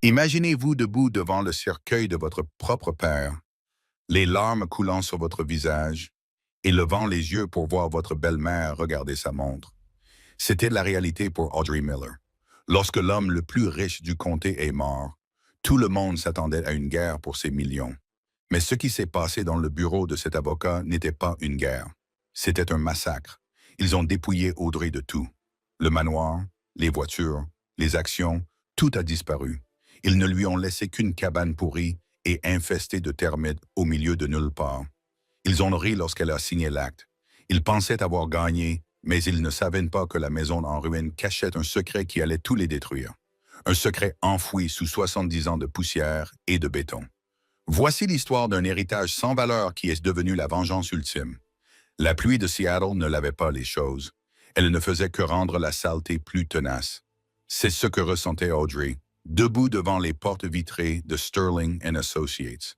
Imaginez-vous debout devant le cercueil de votre propre père, les larmes coulant sur votre visage et levant les yeux pour voir votre belle-mère regarder sa montre. C'était la réalité pour Audrey Miller. Lorsque l'homme le plus riche du comté est mort, tout le monde s'attendait à une guerre pour ses millions. Mais ce qui s'est passé dans le bureau de cet avocat n'était pas une guerre. C'était un massacre. Ils ont dépouillé Audrey de tout. Le manoir, les voitures, les actions, tout a disparu. Ils ne lui ont laissé qu'une cabane pourrie et infestée de termites au milieu de nulle part. Ils ont ri lorsqu'elle a signé l'acte. Ils pensaient avoir gagné, mais ils ne savaient pas que la maison en ruine cachait un secret qui allait tout les détruire. Un secret enfoui sous 70 ans de poussière et de béton. Voici l'histoire d'un héritage sans valeur qui est devenu la vengeance ultime. La pluie de Seattle ne lavait pas les choses. Elle ne faisait que rendre la saleté plus tenace. C'est ce que ressentait Audrey, debout devant les portes vitrées de Sterling Associates.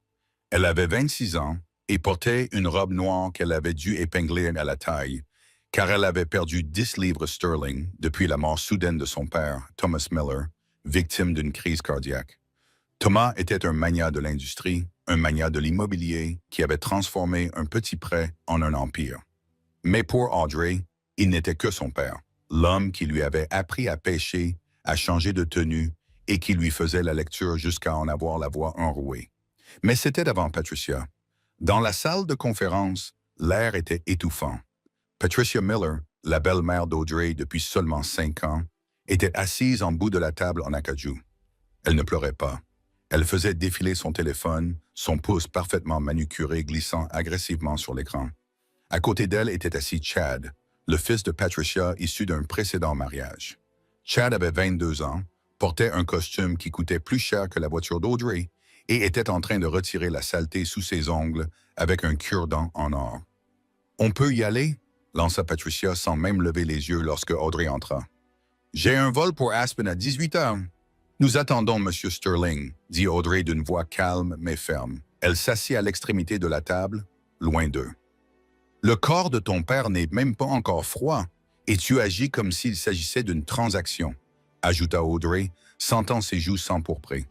Elle avait 26 ans et portait une robe noire qu'elle avait dû épingler à la taille, car elle avait perdu 10 livres sterling depuis la mort soudaine de son père, Thomas Miller, victime d'une crise cardiaque. Thomas était un magnat de l'industrie, un magnat de l'immobilier qui avait transformé un petit prêt en un empire. Mais pour Audrey, il n'était que son père, l'homme qui lui avait appris à pêcher, à changer de tenue et qui lui faisait la lecture jusqu'à en avoir la voix enrouée. Mais c'était avant Patricia. Dans la salle de conférence, l'air était étouffant. Patricia Miller, la belle-mère d'Audrey depuis seulement 5 ans, était assise en bout de la table en acajou. Elle ne pleurait pas. Elle faisait défiler son téléphone, son pouce parfaitement manucuré glissant agressivement sur l'écran. À côté d'elle était assis Chad, le fils de Patricia issu d'un précédent mariage. Chad avait 22 ans, portait un costume qui coûtait plus cher que la voiture d'Audrey et était en train de retirer la saleté sous ses ongles avec un cure-dent en or. « On peut y aller ?» lança Patricia sans même lever les yeux lorsque Audrey entra. « J'ai un vol pour Aspen à 18 heures. » « Nous attendons, Monsieur Sterling, » dit Audrey d'une voix calme mais ferme. Elle s'assit à l'extrémité de la table, loin d'eux. « Le corps de ton père n'est même pas encore froid, et tu agis comme s'il s'agissait d'une transaction, » ajouta Audrey, sentant ses joues s'empourprer.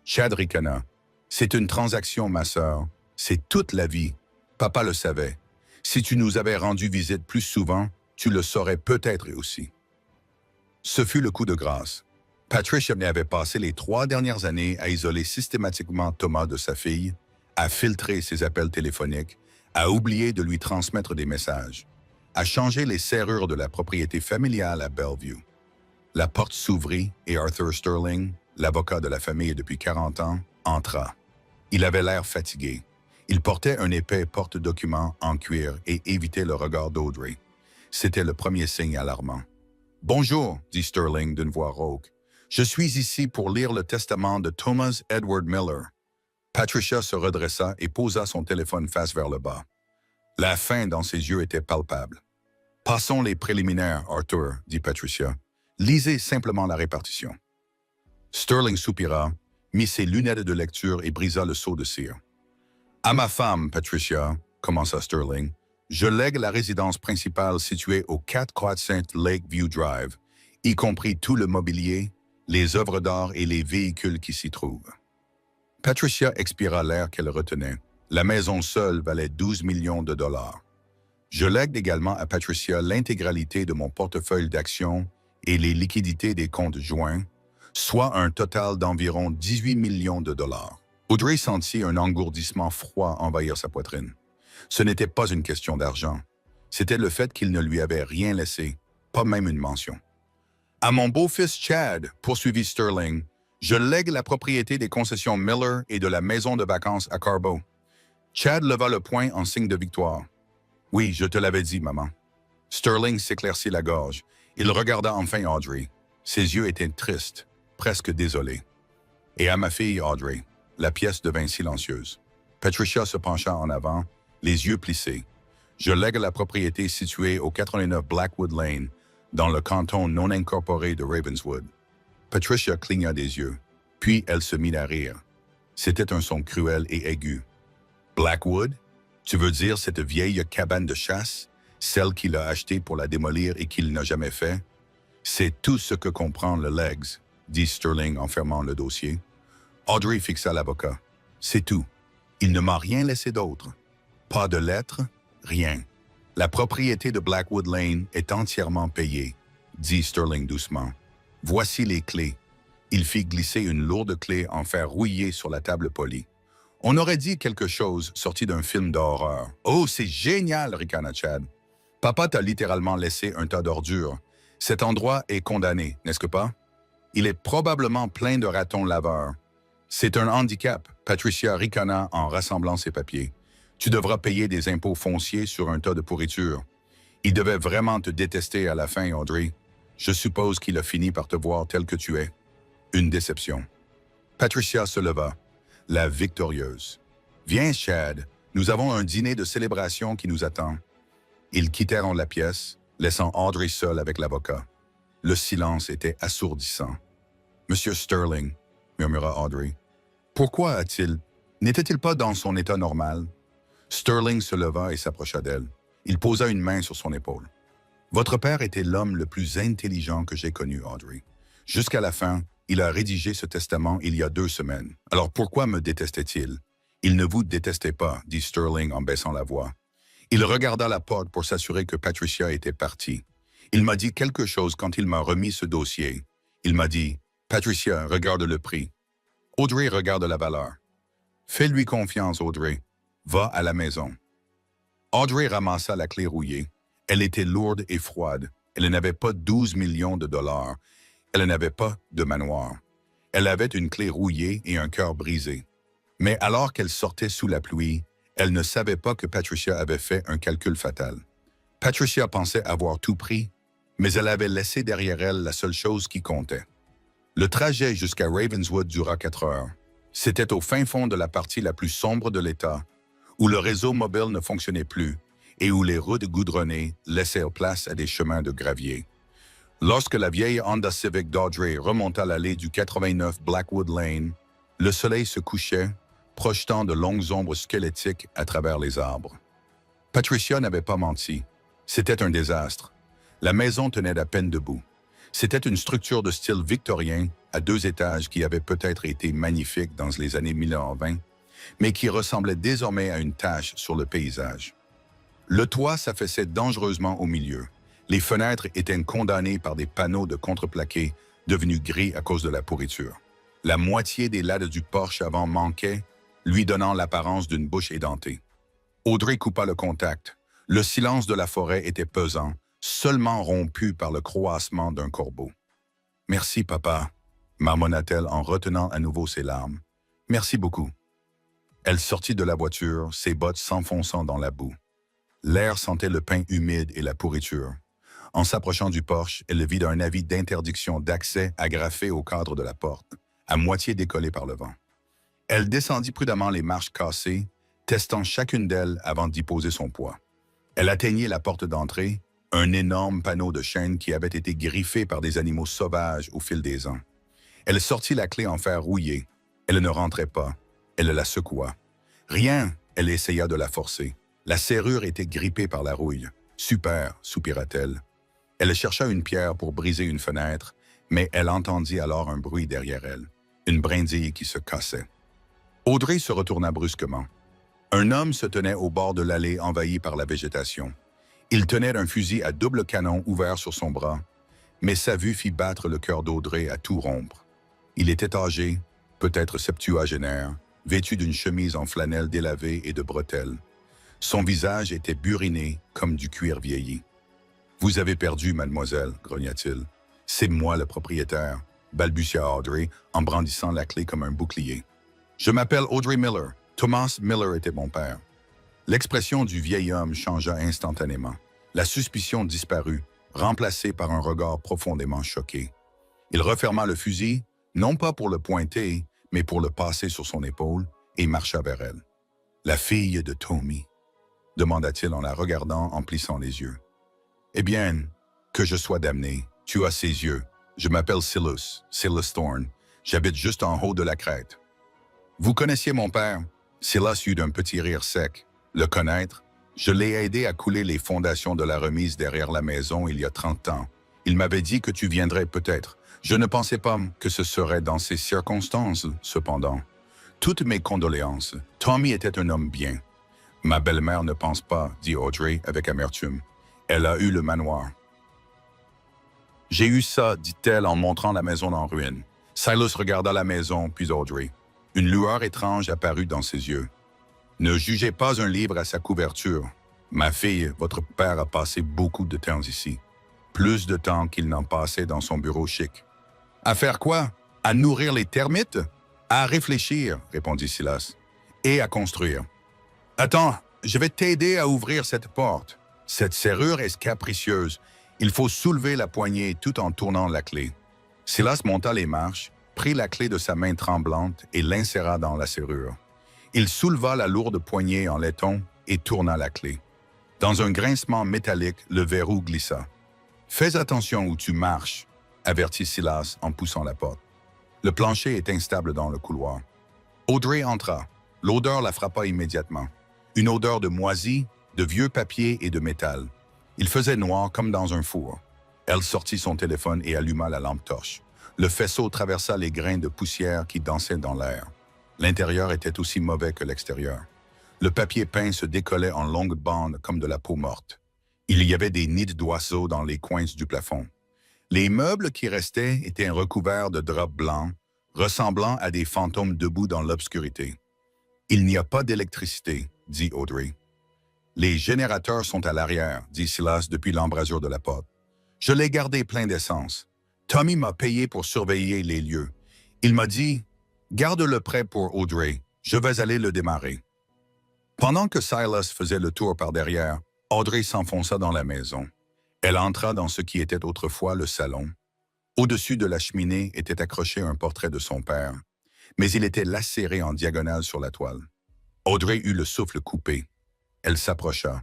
Chad ricana. « C'est une transaction, ma sœur. C'est toute la vie. Papa le savait. Si tu nous avais rendu visite plus souvent, tu le saurais peut-être aussi. » Ce fut le coup de grâce. Patricia avait passé les 3 dernières années à isoler systématiquement Thomas de sa fille, à filtrer ses appels téléphoniques, à oublier de lui transmettre des messages, à changer les serrures de la propriété familiale à Bellevue. La porte s'ouvrit et Arthur Sterling, l'avocat de la famille depuis 40 ans, entra. Il avait l'air fatigué. Il portait un épais porte-document en cuir et évitait le regard d'Audrey. C'était le premier signe alarmant. « Bonjour, » dit Sterling d'une voix rauque. « Je suis ici pour lire le testament de Thomas Edward Miller. » Patricia se redressa et posa son téléphone face vers le bas. La faim dans ses yeux était palpable. « Passons les préliminaires, Arthur, » dit Patricia. « Lisez simplement la répartition. » Sterling soupira, mit ses lunettes de lecture et brisa le seau de cire. « À ma femme, Patricia, » commença Sterling, « je lègue la résidence principale située au 4 Croissant Lakeview Drive, y compris tout le mobilier, les œuvres d'art et les véhicules qui s'y trouvent. » Patricia expira l'air qu'elle retenait. La maison seule valait 12 millions de dollars. Je lègue également à Patricia l'intégralité de mon portefeuille d'actions et les liquidités des comptes joints, soit un total d'environ 18 millions de dollars. Audrey sentit un engourdissement froid envahir sa poitrine. Ce n'était pas une question d'argent. C'était le fait qu'il ne lui avait rien laissé, pas même une mention. « À mon beau-fils Chad, poursuivit Sterling, je lègue la propriété des concessions Miller et de la maison de vacances à Carbo. » Chad leva le poing en signe de victoire. « Oui, je te l'avais dit, maman. » Sterling s'éclaircit la gorge. Il regarda enfin Audrey. Ses yeux étaient tristes, presque désolés. « Et à ma fille, Audrey. » La pièce devint silencieuse. Patricia se pencha en avant, les yeux plissés. « Je lègue la propriété située au 89 Blackwood Lane, dans le canton non incorporé de Ravenswood. » Patricia cligna des yeux, puis elle se mit à rire. C'était un son cruel et aigu. « Blackwood? Tu veux dire cette vieille cabane de chasse, celle qu'il a achetée pour la démolir et qu'il n'a jamais fait? C'est tout ce que comprend le Legs. dit Sterling en fermant le dossier. Audrey fixa l'avocat. C'est tout. Il ne m'a rien laissé d'autre. Pas de lettre, rien. La propriété de Blackwood Lane est entièrement payée, dit Sterling doucement. Voici les clés. Il fit glisser une lourde clé en fer rouillé sur la table polie. On aurait dit quelque chose sorti d'un film d'horreur. Oh, c'est génial, ricana Chad. Papa t'a littéralement laissé un tas d'ordures. Cet endroit est condamné, n'est-ce pas? Il est probablement plein de ratons laveurs. C'est un handicap, Patricia ricana en rassemblant ses papiers. Tu devras payer des impôts fonciers sur un tas de pourriture. Il devait vraiment te détester à la fin, Audrey. Je suppose qu'il a fini par te voir tel que tu es. Une déception. Patricia se leva, la victorieuse. Viens, Chad, nous avons un dîner de célébration qui nous attend. Ils quittèrent la pièce, laissant Audrey seule avec l'avocat. Le silence était assourdissant. Monsieur Sterling, murmura Audrey. Pourquoi a-t-il... N'était-il pas dans son état normal? Sterling se leva et s'approcha d'elle. Il posa une main sur son épaule. Votre père était l'homme le plus intelligent que j'ai connu, Audrey. Jusqu'à la fin, il a rédigé ce testament il y a 2 semaines. Alors pourquoi me détestait-il? Il ne vous détestait pas, dit Sterling en baissant la voix. Il regarda la porte pour s'assurer que Patricia était partie. Il m'a dit quelque chose quand il m'a remis ce dossier. Il m'a dit, « Patricia, regarde le prix. » Audrey regarde la valeur. « Fais-lui confiance, Audrey. Va à la maison. » Audrey ramassa la clé rouillée. Elle était lourde et froide. Elle n'avait pas 12 millions de dollars. Elle n'avait pas de manoir. Elle avait une clé rouillée et un cœur brisé. Mais alors qu'elle sortait sous la pluie, elle ne savait pas que Patricia avait fait un calcul fatal. Patricia pensait avoir tout pris, mais elle avait laissé derrière elle la seule chose qui comptait. Le trajet jusqu'à Ravenswood dura 4 heures. C'était au fin fond de la partie la plus sombre de l'État, où le réseau mobile ne fonctionnait plus et où les routes goudronnées laissaient place à des chemins de gravier. Lorsque la vieille Honda Civic d'Audrey remonta l'allée du 89 Blackwood Lane, le soleil se couchait, projetant de longues ombres squelettiques à travers les arbres. Patricia n'avait pas menti. C'était un désastre. La maison tenait à peine debout. C'était une structure de style victorien à 2 étages qui avait peut-être été magnifique dans les années 1920, mais qui ressemblait désormais à une tache sur le paysage. Le toit s'affaissait dangereusement au milieu. Les fenêtres étaient condamnées par des panneaux de contreplaqué devenus gris à cause de la pourriture. La moitié des lattes du porche avant manquait, lui donnant l'apparence d'une bouche édentée. Audrey coupa le contact. Le silence de la forêt était pesant, seulement rompu par le croassement d'un corbeau. « Merci, papa », marmonna-t-elle en retenant à nouveau ses larmes. « Merci beaucoup. » Elle sortit de la voiture, ses bottes s'enfonçant dans la boue. L'air sentait le pain humide et la pourriture. En s'approchant du porche, elle vit un avis d'interdiction d'accès agrafé au cadre de la porte, à moitié décollé par le vent. Elle descendit prudemment les marches cassées, testant chacune d'elles avant d'y poser son poids. Elle atteignit la porte d'entrée, un énorme panneau de chêne qui avait été griffé par des animaux sauvages au fil des ans. Elle sortit la clé en fer rouillé. Elle ne rentrait pas. Elle la secoua. Rien, elle essaya de la forcer. La serrure était grippée par la rouille. « Super », soupira-t-elle. Elle chercha une pierre pour briser une fenêtre, mais elle entendit alors un bruit derrière elle, une brindille qui se cassait. Audrey se retourna brusquement. Un homme se tenait au bord de l'allée envahie par la végétation. Il tenait un fusil à double canon ouvert sur son bras, mais sa vue fit battre le cœur d'Audrey à tout rompre. Il était âgé, peut-être septuagénaire, vêtu d'une chemise en flanelle délavée et de bretelles. Son visage était buriné comme du cuir vieilli. « Vous avez perdu, mademoiselle, » grogna-t-il. « C'est moi le propriétaire, » balbutia Audrey en brandissant la clé comme un bouclier. « Je m'appelle Audrey Miller. Thomas Miller était mon père. » L'expression du vieil homme changea instantanément. La suspicion disparut, remplacée par un regard profondément choqué. Il referma le fusil, non pas pour le pointer, mais pour le passer sur son épaule, et marcha vers elle. « La fille de Tommy ?» demanda-t-il en la regardant en plissant les yeux. « Eh bien, que je sois damné, tu as ses yeux. Je m'appelle Silas Thorne. J'habite juste en haut de la crête. » « Vous connaissiez mon père? » Silas eut d'un petit rire sec. « Le connaître? Je l'ai aidé à couler les fondations de la remise derrière la maison il y a 30 ans. Il m'avait dit que tu viendrais peut-être. Je ne pensais pas que ce serait dans ces circonstances, cependant. Toutes mes condoléances. Tommy était un homme bien. Ma belle-mère ne pense pas, dit Audrey avec amertume. Elle a eu le manoir. J'ai eu ça, dit-elle en montrant la maison en ruine. Silas regarda la maison, puis Audrey. Une lueur étrange apparut dans ses yeux. Ne jugez pas un livre à sa couverture. Ma fille, votre père a passé beaucoup de temps ici. Plus de temps qu'il n'en passait dans son bureau chic. À faire quoi? À nourrir les termites? À réfléchir, répondit Silas. Et à construire. Attends, je vais t'aider à ouvrir cette porte. Cette serrure est capricieuse. Il faut soulever la poignée tout en tournant la clé. Silas monta les marches, prit la clé de sa main tremblante et l'inséra dans la serrure. Il souleva la lourde poignée en laiton et tourna la clé. Dans un grincement métallique, le verrou glissa. « Fais attention où tu marches », avertit Silas en poussant la porte. Le plancher est instable dans le couloir. Audrey entra. L'odeur la frappa immédiatement. Une odeur de moisi, de vieux papier et de métal. Il faisait noir comme dans un four. Elle sortit son téléphone et alluma la lampe torche. Le faisceau traversa les grains de poussière qui dansaient dans l'air. L'intérieur était aussi mauvais que l'extérieur. Le papier peint se décollait en longues bandes comme de la peau morte. Il y avait des nids d'oiseaux dans les coins du plafond. Les meubles qui restaient étaient recouverts de draps blancs, ressemblant à des fantômes debout dans l'obscurité. « Il n'y a pas d'électricité », dit Audrey. « Les générateurs sont à l'arrière », dit Silas depuis l'embrasure de la porte. « Je l'ai gardé plein d'essence. Tommy m'a payé pour surveiller les lieux. Il m'a dit « Garde-le prêt pour Audrey, je vais aller le démarrer. » Pendant que Silas faisait le tour par derrière, Audrey s'enfonça dans la maison. Elle entra dans ce qui était autrefois le salon. Au-dessus de la cheminée était accroché un portrait de son père, mais il était lacéré en diagonale sur la toile. Audrey eut le souffle coupé. Elle s'approcha.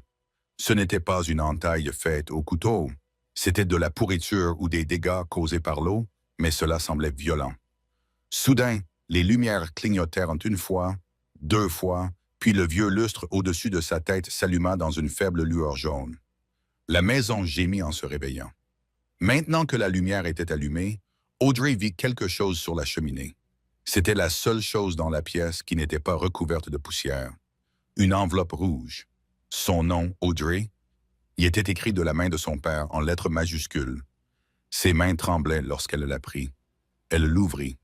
Ce n'était pas une entaille faite au couteau. C'était de la pourriture ou des dégâts causés par l'eau, mais cela semblait violent. Soudain, les lumières clignotèrent une fois, deux fois, puis le vieux lustre au-dessus de sa tête s'alluma dans une faible lueur jaune. La maison gémit en se réveillant. Maintenant que la lumière était allumée, Audrey vit quelque chose sur la cheminée. C'était la seule chose dans la pièce qui n'était pas recouverte de poussière. Une enveloppe rouge. Son nom, Audrey, y était écrit de la main de son père en lettres majuscules. Ses mains tremblaient lorsqu'elle la prit. Elle l'ouvrit.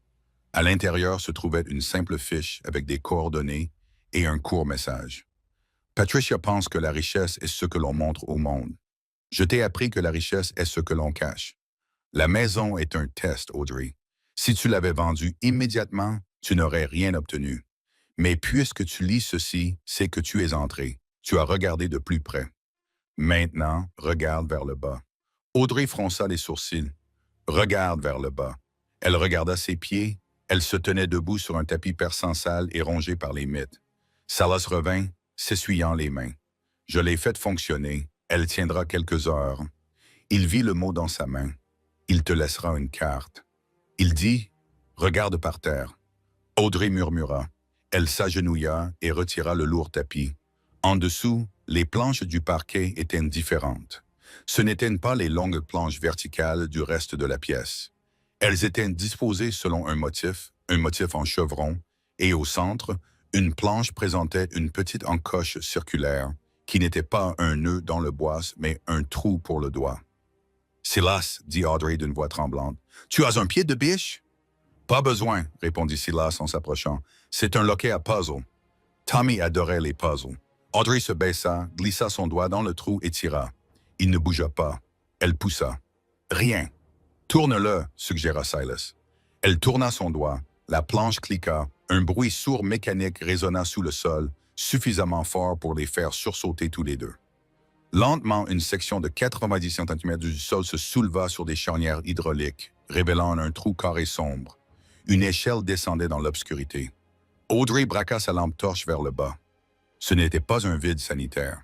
À l'intérieur se trouvait une simple fiche avec des coordonnées et un court message. Patricia pense que la richesse est ce que l'on montre au monde. Je t'ai appris que la richesse est ce que l'on cache. La maison est un test, Audrey. Si tu l'avais vendue immédiatement, tu n'aurais rien obtenu. Mais puisque tu lis ceci, c'est que tu es entré. Tu as regardé de plus près. Maintenant, regarde vers le bas. Audrey fronça les sourcils. Regarde vers le bas. Elle regarda ses pieds. Elle se tenait debout sur un tapis persan sale et rongé par les mites. Silas revint, s'essuyant les mains. Je l'ai faite fonctionner. Elle tiendra quelques heures. Il vit le mot dans sa main. Il te laissera une carte. Il dit, regarde par terre. Audrey murmura. Elle s'agenouilla et retira le lourd tapis. En dessous, les planches du parquet étaient différentes. Ce n'étaient pas les longues planches verticales du reste de la pièce. Elles étaient disposées selon un motif en chevron, et au centre, une planche présentait une petite encoche circulaire, qui n'était pas un nœud dans le bois, mais un trou pour le doigt. « Silas, dit Audrey d'une voix tremblante, tu as un pied de biche? »« Pas besoin, répondit Silas en s'approchant. C'est un loquet à puzzle. Tommy adorait les puzzles. Audrey se baissa, glissa son doigt dans le trou et tira. Il ne bougea pas. Elle poussa. Rien. Tourne-le, suggéra Silas. Elle tourna son doigt. La planche cliqua. Un bruit sourd mécanique résonna sous le sol, suffisamment fort pour les faire sursauter tous les deux. Lentement, une section de 90 cm du sol se souleva sur des charnières hydrauliques, révélant un trou carré sombre. Une échelle descendait dans l'obscurité. Audrey braqua sa lampe torche vers le bas. Ce n'était pas un vide sanitaire.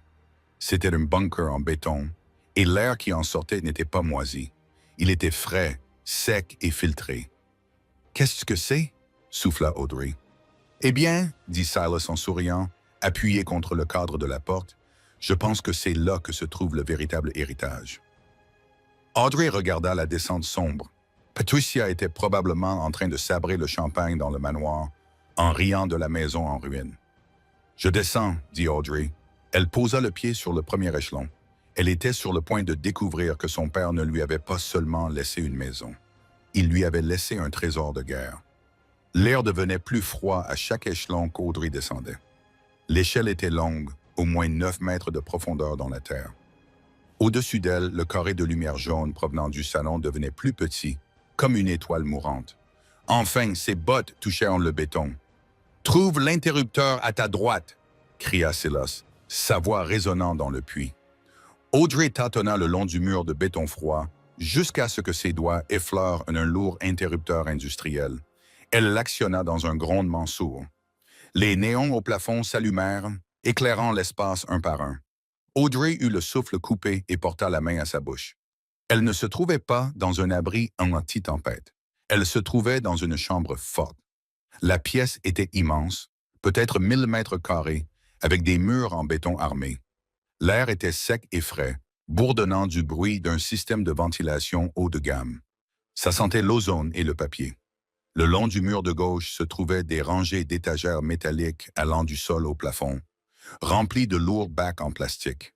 C'était un bunker en béton, et l'air qui en sortait n'était pas moisi. Il était frais, sec et filtré. « Qu'est-ce que c'est ?» souffla Audrey. « Eh bien, dit Silas en souriant, appuyé contre le cadre de la porte, je pense que c'est là que se trouve le véritable héritage. » Audrey regarda la descente sombre. Patricia était probablement en train de sabrer le champagne dans le manoir, en riant de la maison en ruine. « Je descends, » dit Audrey. Elle posa le pied sur le premier échelon. Elle était sur le point de découvrir que son père ne lui avait pas seulement laissé une maison. Il lui avait laissé un trésor de guerre. L'air devenait plus froid à chaque échelon qu'Audrey descendait. L'échelle était longue, au moins 9 mètres de profondeur dans la terre. Au-dessus d'elle, le carré de lumière jaune provenant du salon devenait plus petit, comme une étoile mourante. Enfin, ses bottes touchèrent le béton. « Trouve l'interrupteur à ta droite !» cria Silas, sa voix résonnant dans le puits. Audrey tâtonna le long du mur de béton froid jusqu'à ce que ses doigts effleurent un lourd interrupteur industriel. Elle l'actionna dans un grondement sourd. Les néons au plafond s'allumèrent, éclairant l'espace un par un. Audrey eut le souffle coupé et porta la main à sa bouche. Elle ne se trouvait pas dans un abri anti-tempête. Elle se trouvait dans une chambre forte. La pièce était immense, peut-être 1000 mètres carrés, avec des murs en béton armé. L'air était sec et frais, bourdonnant du bruit d'un système de ventilation haut de gamme. Ça sentait l'ozone et le papier. Le long du mur de gauche se trouvaient des rangées d'étagères métalliques allant du sol au plafond, remplies de lourds bacs en plastique.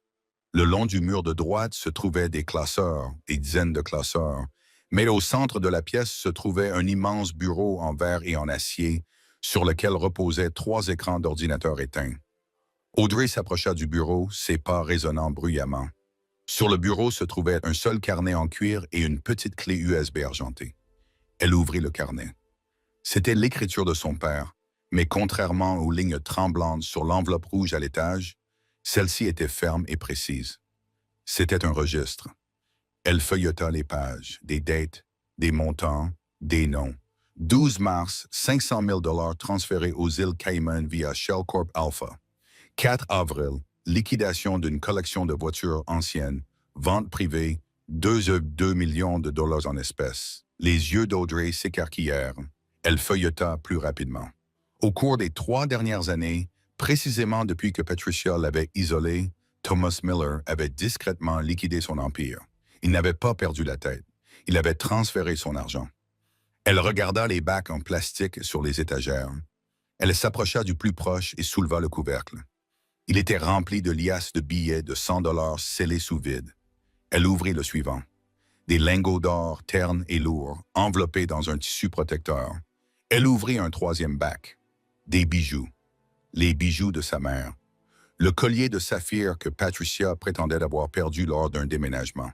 Le long du mur de droite se trouvaient des classeurs, des dizaines de classeurs, mais au centre de la pièce se trouvait un immense bureau en verre et en acier sur lequel reposaient 3 écrans d'ordinateur éteints. Audrey s'approcha du bureau, ses pas résonnant bruyamment. Sur le bureau se trouvait un seul carnet en cuir et une petite clé USB argentée. Elle ouvrit le carnet. C'était l'écriture de son père, mais contrairement aux lignes tremblantes sur l'enveloppe rouge à l'étage, celle-ci était ferme et précise. C'était un registre. Elle feuilleta les pages, des dates, des montants, des noms. 12 mars, 500 000 $ transférés aux îles Cayman via Shell Corp Alpha. 4 avril, liquidation d'une collection de voitures anciennes, vente privée, 2 millions de dollars en espèces. Les yeux d'Audrey s'écarquillèrent. Elle feuilleta plus rapidement. Au cours des 3 dernières années, précisément depuis que Patricia l'avait isolée, Thomas Miller avait discrètement liquidé son empire. Il n'avait pas perdu la tête. Il avait transféré son argent. Elle regarda les bacs en plastique sur les étagères. Elle s'approcha du plus proche et souleva le couvercle. Il était rempli de liasses de billets de 100 $ scellés sous vide. Elle ouvrit le suivant. Des lingots d'or ternes et lourds, enveloppés dans un tissu protecteur. Elle ouvrit un 3e bac. Des bijoux. Les bijoux de sa mère. Le collier de saphir que Patricia prétendait avoir perdu lors d'un déménagement.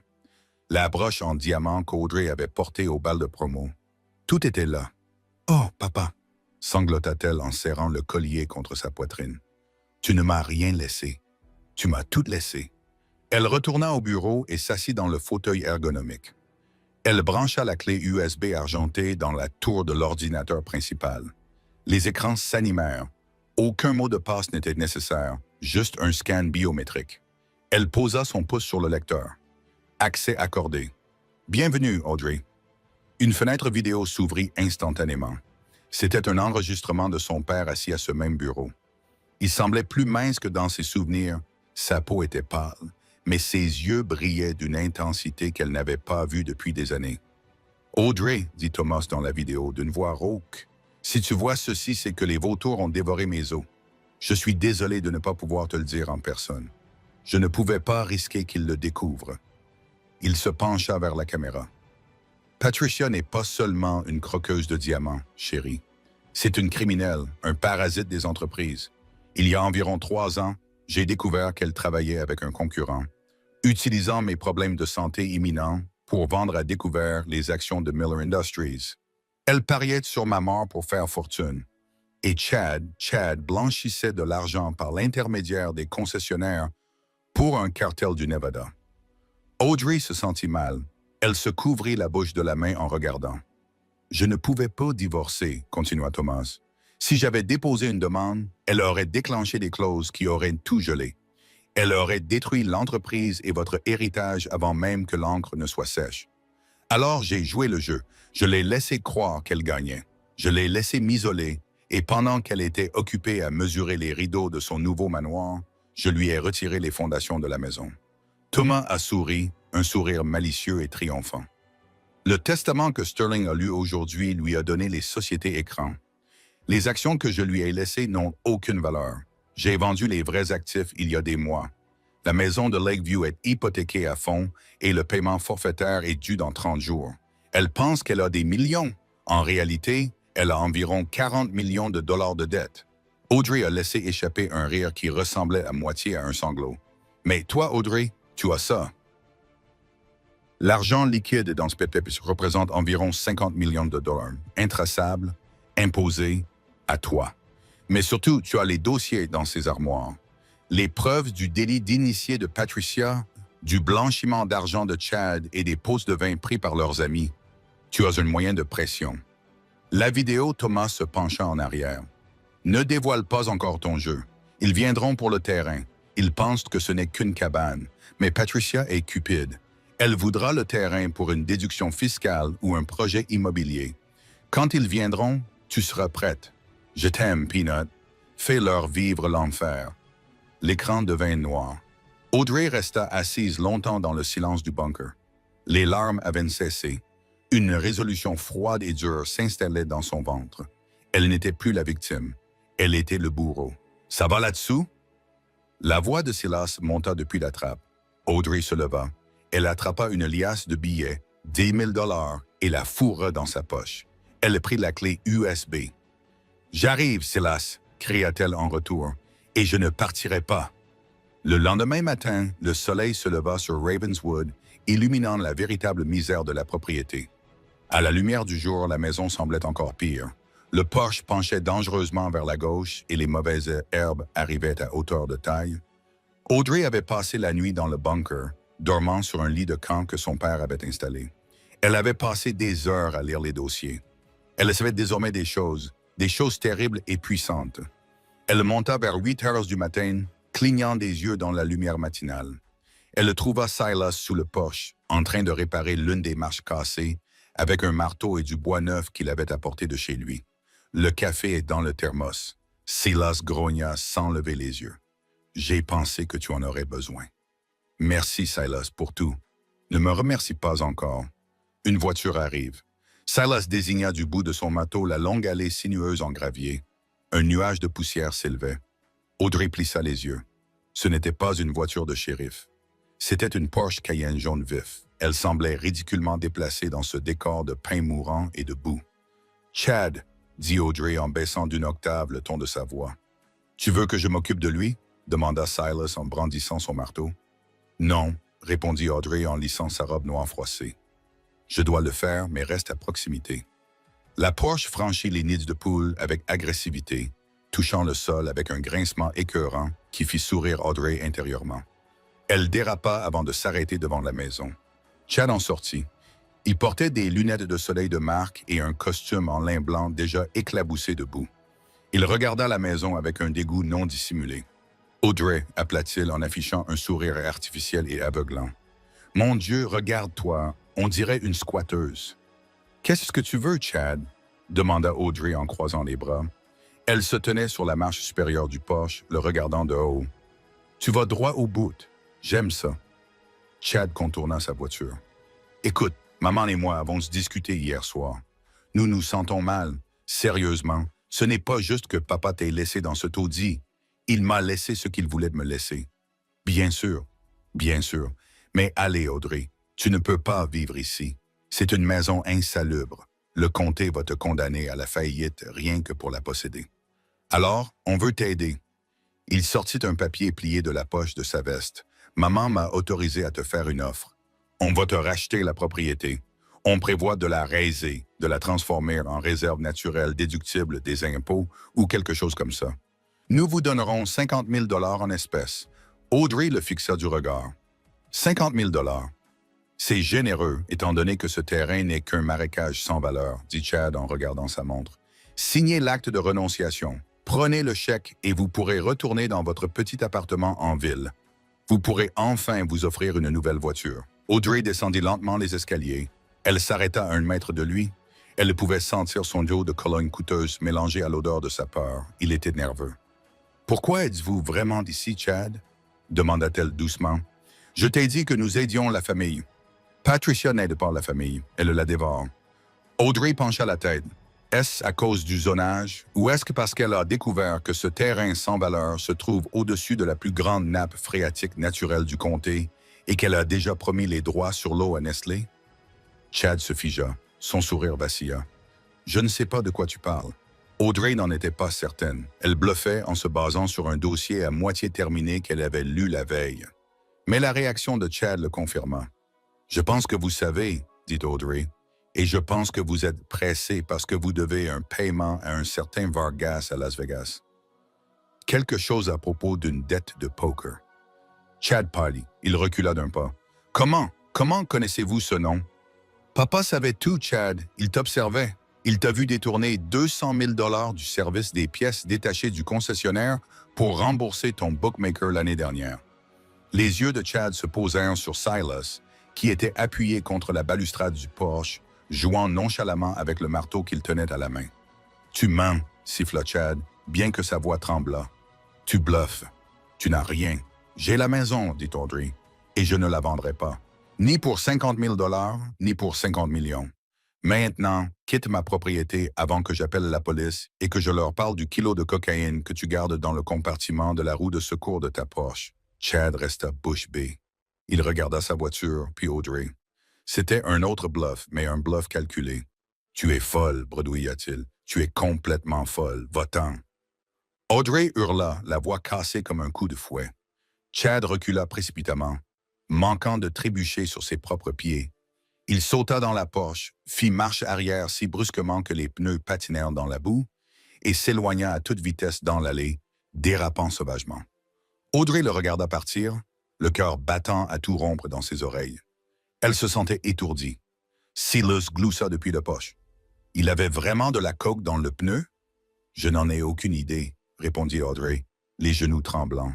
La broche en diamant qu'Audrey avait portée au bal de promo. Tout était là. « Oh, papa !» sanglota-t-elle en serrant le collier contre sa poitrine. « Tu ne m'as rien laissé. Tu m'as tout laissé. » Elle retourna au bureau et s'assit dans le fauteuil ergonomique. Elle brancha la clé USB argentée dans la tour de l'ordinateur principal. Les écrans s'animèrent. Aucun mot de passe n'était nécessaire, juste un scan biométrique. Elle posa son pouce sur le lecteur. Accès accordé. « Bienvenue, Audrey. » Une fenêtre vidéo s'ouvrit instantanément. C'était un enregistrement de son père assis à ce même bureau. Il semblait plus mince que dans ses souvenirs. Sa peau était pâle, mais ses yeux brillaient d'une intensité qu'elle n'avait pas vue depuis des années. « Audrey, » dit Thomas dans la vidéo, d'une voix rauque, « si tu vois ceci, c'est que les vautours ont dévoré mes os. Je suis désolé de ne pas pouvoir te le dire en personne. Je ne pouvais pas risquer qu'ils le découvrent. » Il se pencha vers la caméra. « Patricia n'est pas seulement une croqueuse de diamants, chérie. C'est une criminelle, un parasite des entreprises. Il y a environ 3 ans, j'ai découvert qu'elle travaillait avec un concurrent, utilisant mes problèmes de santé imminents pour vendre à découvert les actions de Miller Industries. Elle pariait sur ma mort pour faire fortune. Et Chad blanchissait de l'argent par l'intermédiaire des concessionnaires pour un cartel du Nevada. » Audrey se sentit mal. Elle se couvrit la bouche de la main en regardant. « Je ne pouvais pas divorcer, » continua Thomas. « Si j'avais déposé une demande, elle aurait déclenché des clauses qui auraient tout gelé. Elle aurait détruit l'entreprise et votre héritage avant même que l'encre ne soit sèche. Alors j'ai joué le jeu. Je l'ai laissé croire qu'elle gagnait. Je l'ai laissé m'isoler, et pendant qu'elle était occupée à mesurer les rideaux de son nouveau manoir, je lui ai retiré les fondations de la maison. » Thomas a souri, un sourire malicieux et triomphant. Le testament que Sterling a lu aujourd'hui lui a donné les sociétés écrans. Les actions que je lui ai laissées n'ont aucune valeur. J'ai vendu les vrais actifs il y a des mois. La maison de Lakeview est hypothéquée à fond et le paiement forfaitaire est dû dans 30 jours. Elle pense qu'elle a des millions. En réalité, elle a environ 40 millions de dollars de dettes. Audrey a laissé échapper un rire qui ressemblait à moitié à un sanglot. Mais toi, Audrey, tu as ça. L'argent liquide dans ce PPP représente environ 50 millions de dollars, intraçable, imposé, à toi. Mais surtout, tu as les dossiers dans ces armoires. Les preuves du délit d'initié de Patricia, du blanchiment d'argent de Chad et des pots de vin pris par leurs amis. Tu as un moyen de pression. La vidéo, Thomas se pencha en arrière. Ne dévoile pas encore ton jeu. Ils viendront pour le terrain. Ils pensent que ce n'est qu'une cabane. Mais Patricia est cupide. Elle voudra le terrain pour une déduction fiscale ou un projet immobilier. Quand ils viendront, tu seras prête. Je t'aime, Peanut. Fais-leur vivre l'enfer. L'écran devint noir. Audrey resta assise longtemps dans le silence du bunker. Les larmes avaient cessé. Une résolution froide et dure s'installait dans son ventre. Elle n'était plus la victime. Elle était le bourreau. « Ça va là-dessous » La voix de Silas monta depuis la trappe. Audrey se leva. Elle attrapa une liasse de billets, 10 000 $, et la fourra dans sa poche. Elle prit la clé USB. « J'arrive, Silas » cria-t-elle en retour. « Et je ne partirai pas. » Le lendemain matin, le soleil se leva sur Ravenswood, illuminant la véritable misère de la propriété. À la lumière du jour, la maison semblait encore pire. Le porche penchait dangereusement vers la gauche et les mauvaises herbes arrivaient à hauteur de taille. Audrey avait passé la nuit dans le bunker, dormant sur un lit de camp que son père avait installé. Elle avait passé des heures à lire les dossiers. Elle savait désormais des choses terribles et puissantes. Elle monta vers 8 heures du matin, clignant des yeux dans la lumière matinale. Elle trouva Silas sous le porche, en train de réparer l'une des marches cassées, avec un marteau et du bois neuf qu'il avait apporté de chez lui. Le café est dans le thermos. Silas grogna sans lever les yeux. « J'ai pensé que tu en aurais besoin. »« Merci, Silas, pour tout. Ne me remercie pas encore. Une voiture arrive. » Silas désigna du bout de son marteau la longue allée sinueuse en gravier. Un nuage de poussière s'élevait. Audrey plissa les yeux. Ce n'était pas une voiture de shérif. C'était une Porsche Cayenne jaune vif. Elle semblait ridiculement déplacée dans ce décor de pins mourants et de boue. « Chad » dit Audrey en baissant d'une octave le ton de sa voix. « Tu veux que je m'occupe de lui » demanda Silas en brandissant son marteau. « Non » répondit Audrey en lissant sa robe noire froissée. « Je dois le faire, mais reste à proximité. » La Porsche franchit les nids de poules avec agressivité, touchant le sol avec un grincement écœurant qui fit sourire Audrey intérieurement. Elle dérapa avant de s'arrêter devant la maison. Chad en sortit. Il portait des lunettes de soleil de marque et un costume en lin blanc déjà éclaboussé de boue. Il regarda la maison avec un dégoût non dissimulé. « Audrey » appela-t-il en affichant un sourire artificiel et aveuglant. « Mon Dieu, regarde-toi, on dirait une squatteuse. »« Qu'est-ce que tu veux, Chad » demanda Audrey en croisant les bras. Elle se tenait sur la marche supérieure du porche, le regardant de haut. « Tu vas droit au bout. J'aime ça. » Chad contourna sa voiture. « Écoute, maman et moi avons discuté hier soir. Nous nous sentons mal. Sérieusement, ce n'est pas juste que papa t'ait laissé dans ce taudis. Il m'a laissé ce qu'il voulait me laisser. Bien sûr, mais allez, Audrey, tu ne peux pas vivre ici. C'est une maison insalubre. Le comté va te condamner à la faillite rien que pour la posséder. Alors, on veut t'aider. » Il sortit un papier plié de la poche de sa veste. « Maman m'a autorisé à te faire une offre. On va te racheter la propriété. On prévoit de la raiser, de la transformer en réserve naturelle déductible des impôts ou quelque chose comme ça. Nous vous donnerons 50 000 $ en espèces. » Audrey le fixa du regard. « 50 000 $. C'est généreux, étant donné que ce terrain n'est qu'un marécage sans valeur, » dit Chad en regardant sa montre. « Signez l'acte de renonciation. Prenez le chèque et vous pourrez retourner dans votre petit appartement en ville. Vous pourrez enfin vous offrir une nouvelle voiture. » Audrey descendit lentement les escaliers. Elle s'arrêta à 1 mètre de lui. Elle pouvait sentir son dos de cologne coûteuse mélangé à l'odeur de sa peur. Il était nerveux. « Pourquoi êtes-vous vraiment d'ici, Chad » demanda-t-elle doucement. Je t'ai dit que nous aidions la famille. Patricia n'aide pas la famille, elle la dévore. Audrey pencha la tête. Est-ce à cause du zonage ou est-ce que parce qu'elle a découvert que ce terrain sans valeur se trouve au-dessus de la plus grande nappe phréatique naturelle du comté et qu'elle a déjà promis les droits sur l'eau à Nestlé? Chad se figea, son sourire vacilla. Je ne sais pas de quoi tu parles. Audrey n'en était pas certaine. Elle bluffait en se basant sur un dossier à moitié terminé qu'elle avait lu la veille. Mais la réaction de Chad le confirma. Je pense que vous savez, dit Audrey, et je pense que vous êtes pressé parce que vous devez un paiement à un certain Vargas à Las Vegas. Quelque chose à propos d'une dette de poker. Chad pâlit. Il recula d'un pas. Comment connaissez-vous ce nom? Papa savait tout, Chad. Il t'observait. Il t'a vu détourner 200 000 $ du service des pièces détachées du concessionnaire pour rembourser ton bookmaker l'année dernière. Les yeux de Chad se posèrent sur Silas, qui était appuyé contre la balustrade du porche, jouant nonchalamment avec le marteau qu'il tenait à la main. « Tu mens », siffla Chad, bien que sa voix tremblât. « Tu bluffes. Tu n'as rien. J'ai la maison, dit Audrey, et je ne la vendrai pas. Ni pour 50 000 $, ni pour 50 millions. Maintenant, quitte ma propriété avant que j'appelle la police et que je leur parle du kilo de cocaïne que tu gardes dans le compartiment de la roue de secours de ta poche. » Chad resta bouche bée. Il regarda sa voiture, puis Audrey. C'était un autre bluff, mais un bluff calculé. « Tu es folle, bredouilla-t-il. Tu es complètement folle. Va-t'en. » Audrey hurla, la voix cassée comme un coup de fouet. Chad recula précipitamment, manquant de trébucher sur ses propres pieds. Il sauta dans la Porsche, fit marche arrière si brusquement que les pneus patinèrent dans la boue et s'éloigna à toute vitesse dans l'allée, dérapant sauvagement. Audrey le regarda partir, le cœur battant à tout rompre dans ses oreilles. Elle se sentait étourdie. Silas gloussa depuis le poche. « Il avait vraiment de la coke dans le pneu? »« Je n'en ai aucune idée, » répondit Audrey, les genoux tremblants.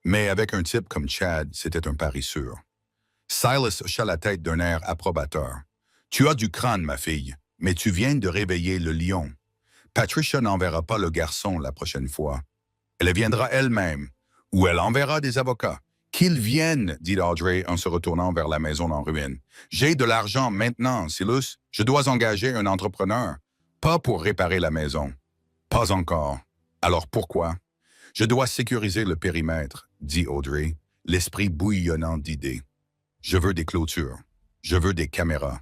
Mais avec un type comme Chad, c'était un pari sûr. Silas hocha la tête d'un air approbateur. « Tu as du crâne, ma fille, mais tu viens de réveiller le lion. Patricia n'enverra pas le garçon la prochaine fois. Elle viendra elle-même, ou elle enverra des avocats. Qu'ils viennent, dit Audrey en se retournant vers la maison en ruine. J'ai de l'argent maintenant, Silas. Je dois engager un entrepreneur. Pas pour réparer la maison. Pas encore. Alors pourquoi? Je dois sécuriser le périmètre, dit Audrey, l'esprit bouillonnant d'idées. Je veux des clôtures. Je veux des caméras.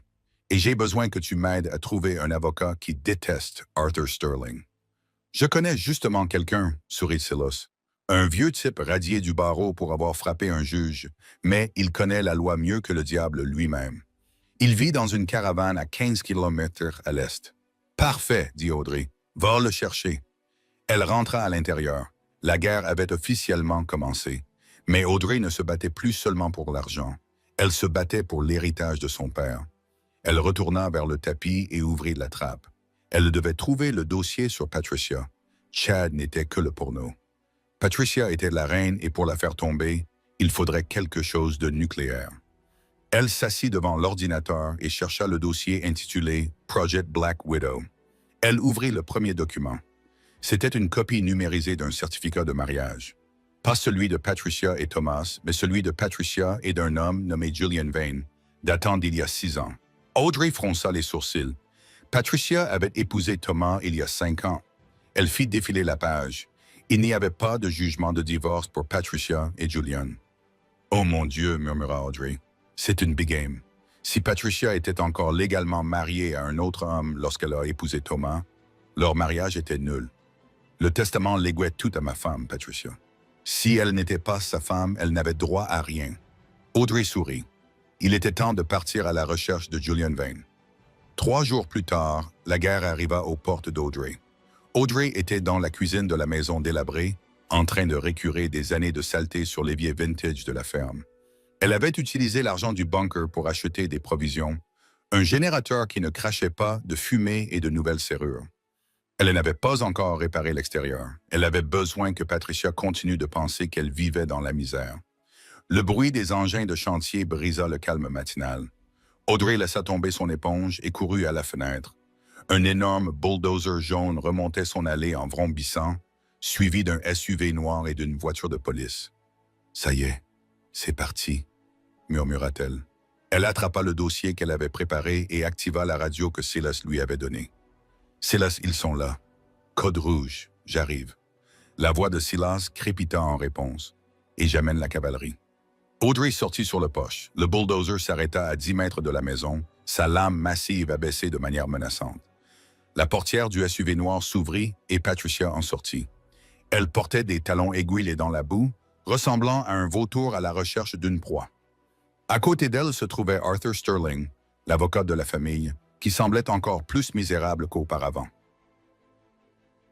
Et j'ai besoin que tu m'aides à trouver un avocat qui déteste Arthur Sterling. Je connais justement quelqu'un, sourit Silas. Un vieux type radié du barreau pour avoir frappé un juge, mais il connaît la loi mieux que le diable lui-même. Il vit dans une caravane à 15 kilomètres à l'est. Parfait, dit Audrey. Va le chercher. Elle rentra à l'intérieur. La guerre avait officiellement commencé. Mais Audrey ne se battait plus seulement pour l'argent. Elle se battait pour l'héritage de son père. Elle retourna vers le tapis et ouvrit la trappe. Elle devait trouver le dossier sur Patricia. Chad n'était que le porno. Patricia était la reine et pour la faire tomber, il faudrait quelque chose de nucléaire. Elle s'assit devant l'ordinateur et chercha le dossier intitulé « Project Black Widow ». Elle ouvrit le premier document. C'était une copie numérisée d'un certificat de mariage. Pas celui de Patricia et Thomas, mais celui de Patricia et d'un homme nommé Julian Vane, datant d'il y a 6 ans. Audrey fronça les sourcils. Patricia avait épousé Thomas il y a 5 ans. Elle fit défiler la page. Il n'y avait pas de jugement de divorce pour Patricia et Julian. « Oh mon Dieu », murmura Audrey. « C'est une big game. Si Patricia était encore légalement mariée à un autre homme lorsqu'elle a épousé Thomas, leur mariage était nul. Le testament léguait tout à ma femme, Patricia. Si elle n'était pas sa femme, elle n'avait droit à rien. » Audrey sourit. Il était temps de partir à la recherche de Julian Vane. 3 jours plus tard, la guerre arriva aux portes d'Audrey. Audrey était dans la cuisine de la maison délabrée, en train de récurer des années de saleté sur l'évier vintage de la ferme. Elle avait utilisé l'argent du bunker pour acheter des provisions, un générateur qui ne crachait pas de fumée et de nouvelles serrures. Elle n'avait pas encore réparé l'extérieur. Elle avait besoin que Patricia continue de penser qu'elle vivait dans la misère. Le bruit des engins de chantier brisa le calme matinal. Audrey laissa tomber son éponge et courut à la fenêtre. Un énorme bulldozer jaune remontait son allée en vrombissant, suivi d'un SUV noir et d'une voiture de police. « Ça y est, c'est parti. » murmura-t-elle. Elle attrapa le dossier qu'elle avait préparé et activa la radio que Silas lui avait donnée. Silas, ils sont là. Code rouge, j'arrive. La voix de Silas crépita en réponse. Et j'amène la cavalerie. Audrey sortit sur le poche. Le bulldozer s'arrêta à 10 mètres de la maison, sa lame massive abaissée de manière menaçante. La portière du SUV noir s'ouvrit et Patricia en sortit. Elle portait des talons aiguillés dans la boue, ressemblant à un vautour à la recherche d'une proie. À côté d'elle se trouvait Arthur Sterling, l'avocat de la famille, qui semblait encore plus misérable qu'auparavant.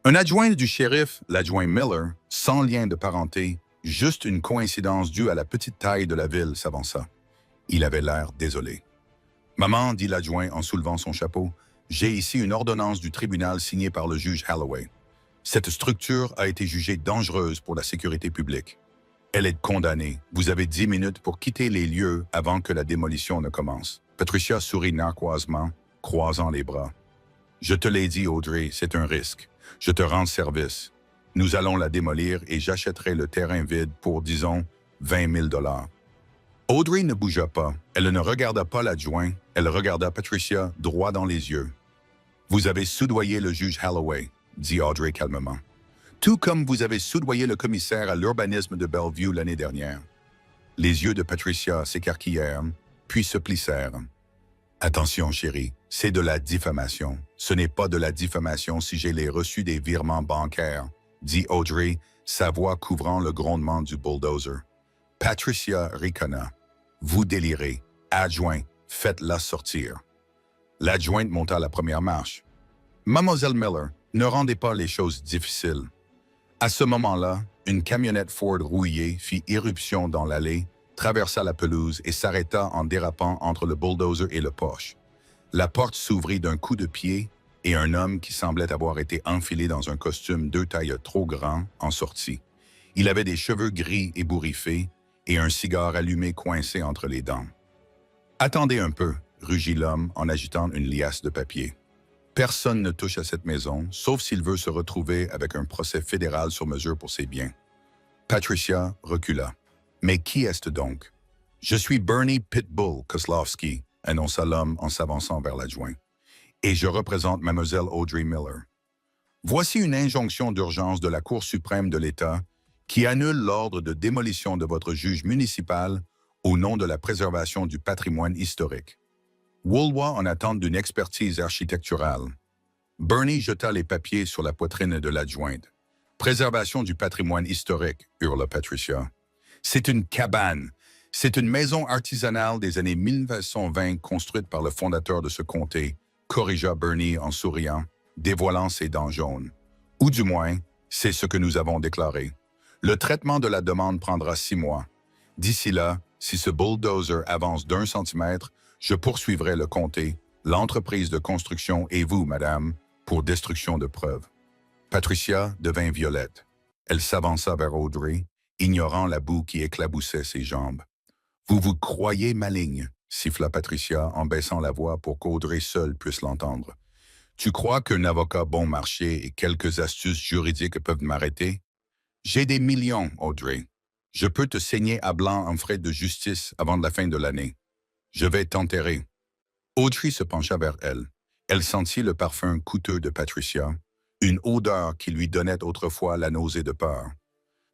Un adjoint du shérif, l'adjoint Miller, sans lien de parenté, juste une coïncidence due à la petite taille de la ville, s'avança. Il avait l'air désolé. « Maman, dit l'adjoint en soulevant son chapeau, j'ai ici une ordonnance du tribunal signée par le juge Holloway. Cette structure a été jugée dangereuse pour la sécurité publique. Elle est condamnée. Vous avez 10 minutes pour quitter les lieux avant que la démolition ne commence. » Patricia sourit narquoisement, croisant les bras. « Je te l'ai dit, Audrey, c'est un risque. Je te rends service. Nous allons la démolir et j'achèterai le terrain vide pour, disons, 20 000 $. Audrey ne bougea pas. Elle ne regarda pas l'adjoint. Elle regarda Patricia droit dans les yeux. « Vous avez soudoyé le juge Holloway, » dit Audrey calmement. « Tout comme vous avez soudoyé le commissaire à l'urbanisme de Bellevue l'année dernière. » Les yeux de Patricia s'écarquillèrent, puis se plissèrent. « Attention, chérie, c'est de la diffamation. Ce n'est pas de la diffamation si j'ai les reçus des virements bancaires, » dit Audrey, sa voix couvrant le grondement du bulldozer. Patricia ricana. « Vous délirez. Adjoint, faites-la sortir. » L'adjointe monta la première marche. « Mademoiselle Miller, ne rendez pas les choses difficiles. » À ce moment-là, une camionnette Ford rouillée fit irruption dans l'allée, traversa la pelouse et s'arrêta en dérapant entre le bulldozer et le poche. La porte s'ouvrit d'un coup de pied et un homme qui semblait avoir été enfilé dans un costume 2 tailles trop grand en sortit. Il avait des cheveux gris ébouriffés et un cigare allumé coincé entre les dents. « Attendez un peu, » rugit l'homme en agitant une liasse de papier. « Personne ne touche à cette maison, sauf s'il veut se retrouver avec un procès fédéral sur mesure pour ses biens. » Patricia recula. « Mais qui est-ce donc? »« Je suis Bernie Pitbull Kozlowski, » annonça l'homme en s'avançant vers l'adjoint. « Et je représente Mademoiselle Audrey Miller. Voici une injonction d'urgence de la Cour suprême de l'État qui annule l'ordre de démolition de votre juge municipal au nom de la préservation du patrimoine historique. Woolwa en attente d'une expertise architecturale. » Bernie jeta les papiers sur la poitrine de l'adjointe. « Préservation du patrimoine historique, » hurla Patricia. « C'est une cabane. C'est une maison artisanale des années 1920 construite par le fondateur de ce comté, » corrigea Bernie en souriant, dévoilant ses dents jaunes. « Ou du moins, c'est ce que nous avons déclaré. Le traitement de la demande prendra 6 mois. D'ici là, si ce bulldozer avance d'1 centimètre, je poursuivrai le comté, l'entreprise de construction et vous, madame, pour destruction de preuves. » Patricia devint violette. Elle s'avança vers Audrey, ignorant la boue qui éclaboussait ses jambes. « Vous vous croyez maligne, » siffla Patricia en baissant la voix pour qu'Audrey seule puisse l'entendre. « Tu crois qu'un avocat bon marché et quelques astuces juridiques peuvent m'arrêter? J'ai des millions, Audrey. Je peux te saigner à blanc en frais de justice avant la fin de l'année. Je vais t'enterrer. » Audrey se pencha vers elle. Elle sentit le parfum coûteux de Patricia, une odeur qui lui donnait autrefois la nausée de peur.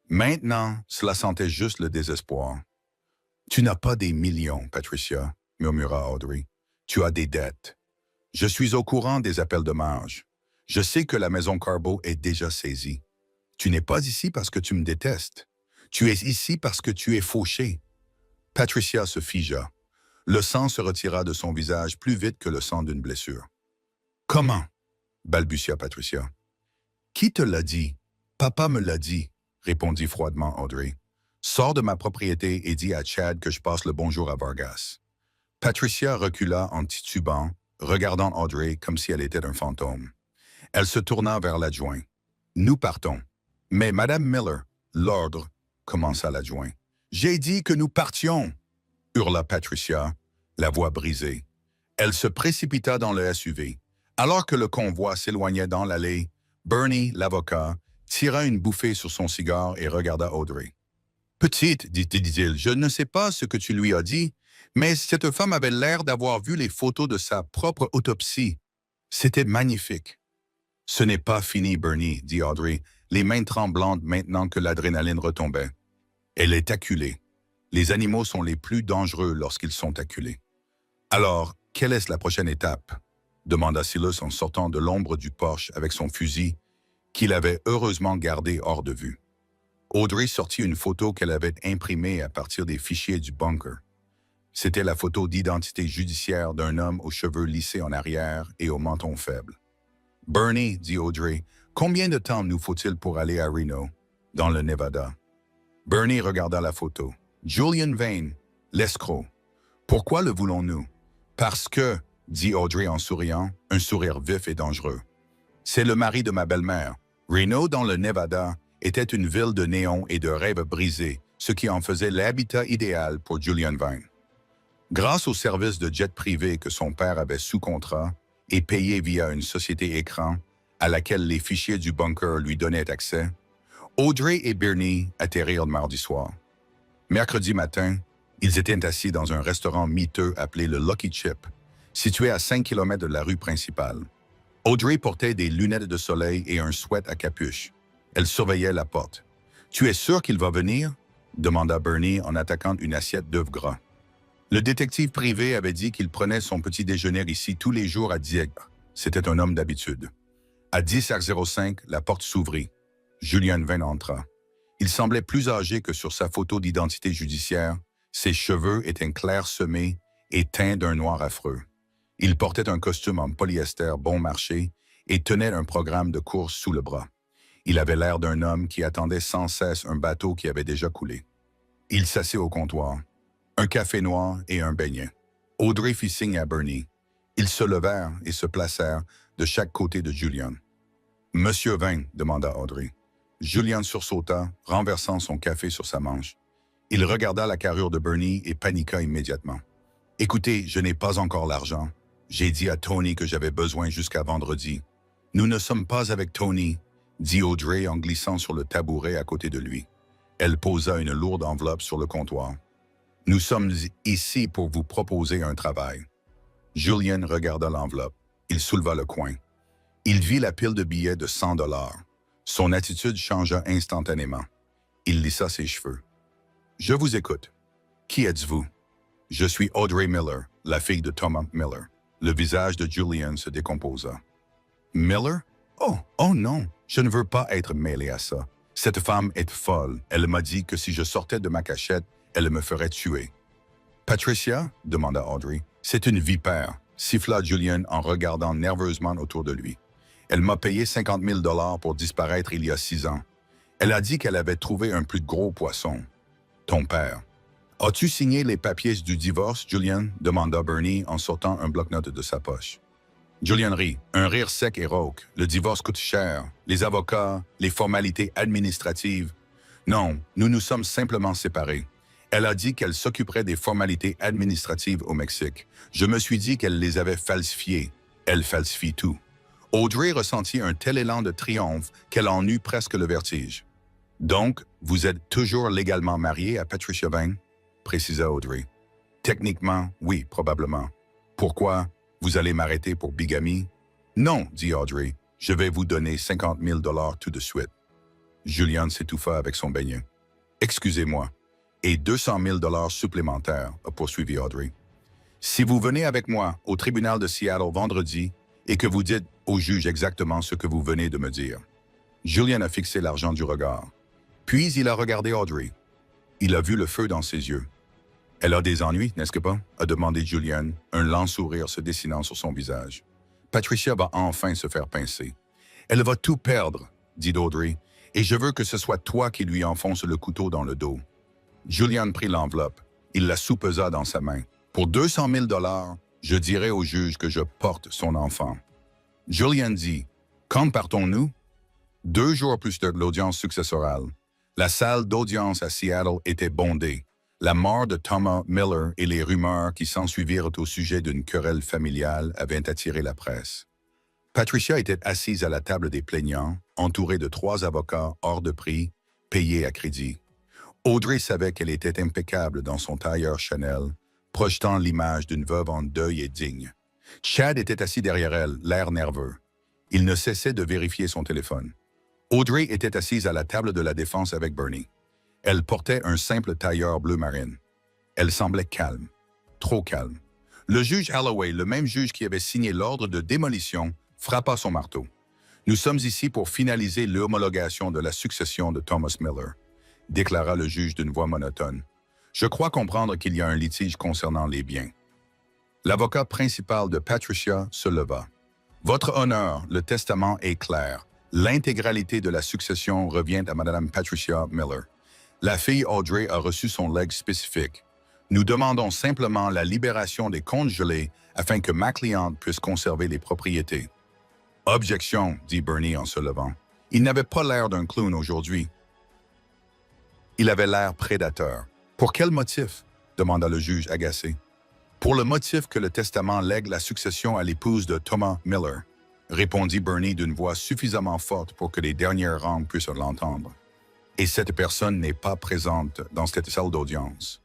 Maintenant, cela sentait juste le désespoir. « Tu n'as pas des millions, Patricia, » murmura Audrey. « Tu as des dettes. Je suis au courant des appels de marge. Je sais que la maison Carbo est déjà saisie. Tu n'es pas ici parce que tu me détestes. Tu es ici parce que tu es fauché. » Patricia se figea. Le sang se retira de son visage plus vite que le sang d'une blessure. « Comment? » balbutia Patricia. « Qui te l'a dit? Papa me l'a dit, » répondit froidement Audrey. « Sors de ma propriété et dis à Chad que je passe le bonjour à Vargas. » Patricia recula en titubant, regardant Audrey comme si elle était un fantôme. Elle se tourna vers l'adjoint. « Nous partons. »« Mais Madame Miller, l'ordre, » commença l'adjoint. « J'ai dit que nous partions !» hurla Patricia, la voix brisée. Elle se précipita dans le SUV. Alors que le convoi s'éloignait dans l'allée, Bernie, l'avocat, tira une bouffée sur son cigare et regarda Audrey. Petite, dit-il, je ne sais pas ce que tu lui as dit, mais cette femme avait l'air d'avoir vu les photos de sa propre autopsie. C'était magnifique. Ce n'est pas fini, Bernie, dit Audrey, les mains tremblantes maintenant que l'adrénaline retombait. Elle est acculée. Les animaux sont les plus dangereux lorsqu'ils sont acculés. Alors, quelle est la prochaine étape? Demanda Silas en sortant de l'ombre du porche avec son fusil, qu'il avait heureusement gardé hors de vue. Audrey sortit une photo qu'elle avait imprimée à partir des fichiers du bunker. C'était la photo d'identité judiciaire d'un homme aux cheveux lissés en arrière et au menton faible. « Bernie, dit Audrey, combien de temps nous faut-il pour aller à Reno, dans le Nevada? » Bernie regarda la photo. « Julian Vane, l'escroc. Pourquoi le voulons-nous? » « Parce que, dit Audrey en souriant, un sourire vif et dangereux. C'est le mari de ma belle-mère. Reno, dans le Nevada, était une ville de néons et de rêves brisés, ce qui en faisait l'habitat idéal pour Julian Vane. Grâce au service de jet privé que son père avait sous contrat et payé via une société écran à laquelle les fichiers du bunker lui donnaient accès, Audrey et Bernie atterrirent le mardi soir. Mercredi matin, ils étaient assis dans un restaurant miteux appelé le Lucky Chip, situé à 5 km de la rue principale. Audrey portait des lunettes de soleil et un sweat à capuche. Elle surveillait la porte. « Tu es sûr qu'il va venir? » demanda Bernie en attaquant une assiette d'œufs gras. Le détective privé avait dit qu'il prenait son petit déjeuner ici tous les jours à 10 h. C'était un homme d'habitude. À 10h05, la porte s'ouvrit. Julian Vane entra. Il semblait plus âgé que sur sa photo d'identité judiciaire. Ses cheveux étaient clairsemés et teints d'un noir affreux. Il portait un costume en polyester bon marché et tenait un programme de course sous le bras. Il avait l'air d'un homme qui attendait sans cesse un bateau qui avait déjà coulé. Il s'assit au comptoir. Un café noir et un beignet. Audrey fit signe à Bernie. Ils se levèrent et se placèrent de chaque côté de Julian. « Monsieur Vane, demanda Audrey. Julian sursauta, renversant son café sur sa manche. Il regarda la carrure de Bernie et paniqua immédiatement. « Écoutez, je n'ai pas encore l'argent. J'ai dit à Tony que j'avais besoin jusqu'à vendredi. »« Nous ne sommes pas avec Tony, » dit Audrey en glissant sur le tabouret à côté de lui. Elle posa une lourde enveloppe sur le comptoir. « Nous sommes ici pour vous proposer un travail. » Julian regarda l'enveloppe. Il souleva le coin. Il vit la pile de billets de 100 $. Son attitude changea instantanément. Il lissa ses cheveux. « Je vous écoute. Qui êtes-vous? » « Je suis Audrey Miller, la fille de Thomas Miller. » Le visage de Julian se décomposa. « Miller? Oh non, je ne veux pas être mêlé à ça. Cette femme est folle. Elle m'a dit que si je sortais de ma cachette, elle me ferait tuer. »« Patricia? » demanda Audrey. « C'est une vipère, » siffla Julian en regardant nerveusement autour de lui. « Elle m'a payé 50 000 $ pour disparaître il y a 6 ans. Elle a dit qu'elle avait trouvé un plus gros poisson. Ton père. »« As-tu signé les papiers du divorce, Julian? » demanda Bernie en sortant un bloc-notes de sa poche. Julian rit, un rire sec et rauque. Le divorce coûte cher. Les avocats, les formalités administratives. Non, nous nous sommes simplement séparés. Elle a dit qu'elle s'occuperait des formalités administratives au Mexique. Je me suis dit qu'elle les avait falsifiées. Elle falsifie tout. Audrey ressentit un tel élan de triomphe qu'elle en eut presque le vertige. « Donc, vous êtes toujours légalement marié à Patricia Vane? » précisa Audrey. « Techniquement, oui, probablement. Pourquoi? Vous allez m'arrêter pour bigamie? »« Non, dit Audrey. Je vais vous donner 50 000 $ tout de suite. » Julian s'étouffa avec son beignet. « Excusez-moi. Et 200 000 $ supplémentaires, a poursuivi Audrey. Si vous venez avec moi au tribunal de Seattle vendredi et que vous dites au juge exactement ce que vous venez de me dire. » Julian a fixé l'argent du regard. Puis il a regardé Audrey. Il a vu le feu dans ses yeux. « Elle a des ennuis, n'est-ce pas? » a demandé Julian, un lent sourire se dessinant sur son visage. « Patricia va enfin se faire pincer. »« Elle va tout perdre, » dit Audrey, « et je veux que ce soit toi qui lui enfonce le couteau dans le dos. » Julian prit l'enveloppe. Il la soupesa dans sa main. « Pour 200 000 $, je dirai au juge que je porte son enfant. » Julian dit, « Quand partons-nous? » 2 jours plus tard de l'audience successorale. La salle d'audience à Seattle était bondée. La mort de Thomas Miller et les rumeurs qui s'ensuivirent au sujet d'une querelle familiale avaient attiré la presse. Patricia était assise à la table des plaignants, entourée de 3 avocats hors de prix, payés à crédit. Audrey savait qu'elle était impeccable dans son tailleur Chanel, projetant l'image d'une veuve en deuil et digne. Chad était assis derrière elle, l'air nerveux. Il ne cessait de vérifier son téléphone. Audrey était assise à la table de la défense avec Bernie. Elle portait un simple tailleur bleu marine. Elle semblait calme, trop calme. Le juge Holloway, le même juge qui avait signé l'ordre de démolition, frappa son marteau. « Nous sommes ici pour finaliser l'homologation de la succession de Thomas Miller », déclara le juge d'une voix monotone. « Je crois comprendre qu'il y a un litige concernant les biens. » L'avocat principal de Patricia se leva. « Votre honneur, le testament est clair. L'intégralité de la succession revient à Mme Patricia Miller. La fille Audrey a reçu son legs spécifique. Nous demandons simplement la libération des comptes gelés afin que ma cliente puisse conserver les propriétés. » « Objection, dit Bernie en se levant. Il n'avait pas l'air d'un clown aujourd'hui. Il avait l'air prédateur. « Pour quel motif? » demanda le juge agacé. « Pour le motif que le testament lègue la succession à l'épouse de Thomas Miller, » répondit Bernie d'une voix suffisamment forte pour que les dernières rangs puissent l'entendre. « Et cette personne n'est pas présente dans cette salle d'audience. »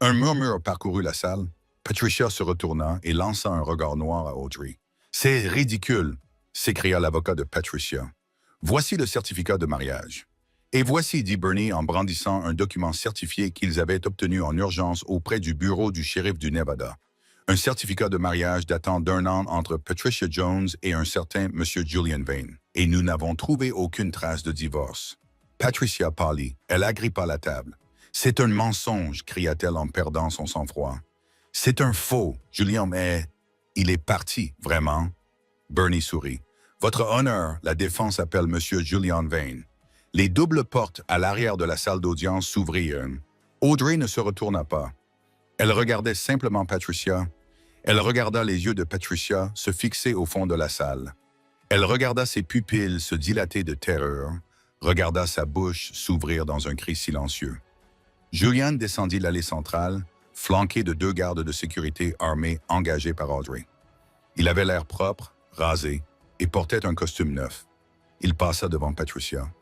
Un murmure parcourut la salle. Patricia se retourna et lança un regard noir à Audrey. « C'est ridicule! » s'écria l'avocat de Patricia. « Voici le certificat de mariage. » Et voici, dit Bernie en brandissant un document certifié qu'ils avaient obtenu en urgence auprès du bureau du shérif du Nevada. Un certificat de mariage datant d'1 an entre Patricia Jones et un certain M. Julian Vane. Et nous n'avons trouvé aucune trace de divorce. Patricia pâlit. Elle agrippa la table. « C'est un mensonge, cria-t-elle en perdant son sang-froid. « C'est un faux, Julian, mais il est parti, vraiment. » Bernie sourit. « Votre honneur, la défense appelle M. Julian Vane. » Les doubles portes à l'arrière de la salle d'audience s'ouvrirent. Audrey ne se retourna pas. Elle regardait simplement Patricia. Elle regarda les yeux de Patricia se fixer au fond de la salle. Elle regarda ses pupilles se dilater de terreur, regarda sa bouche s'ouvrir dans un cri silencieux. Julian descendit l'allée centrale, flanqué de 2 gardes de sécurité armés engagés par Audrey. Il avait l'air propre, rasé, et portait un costume neuf. Il passa devant Patricia.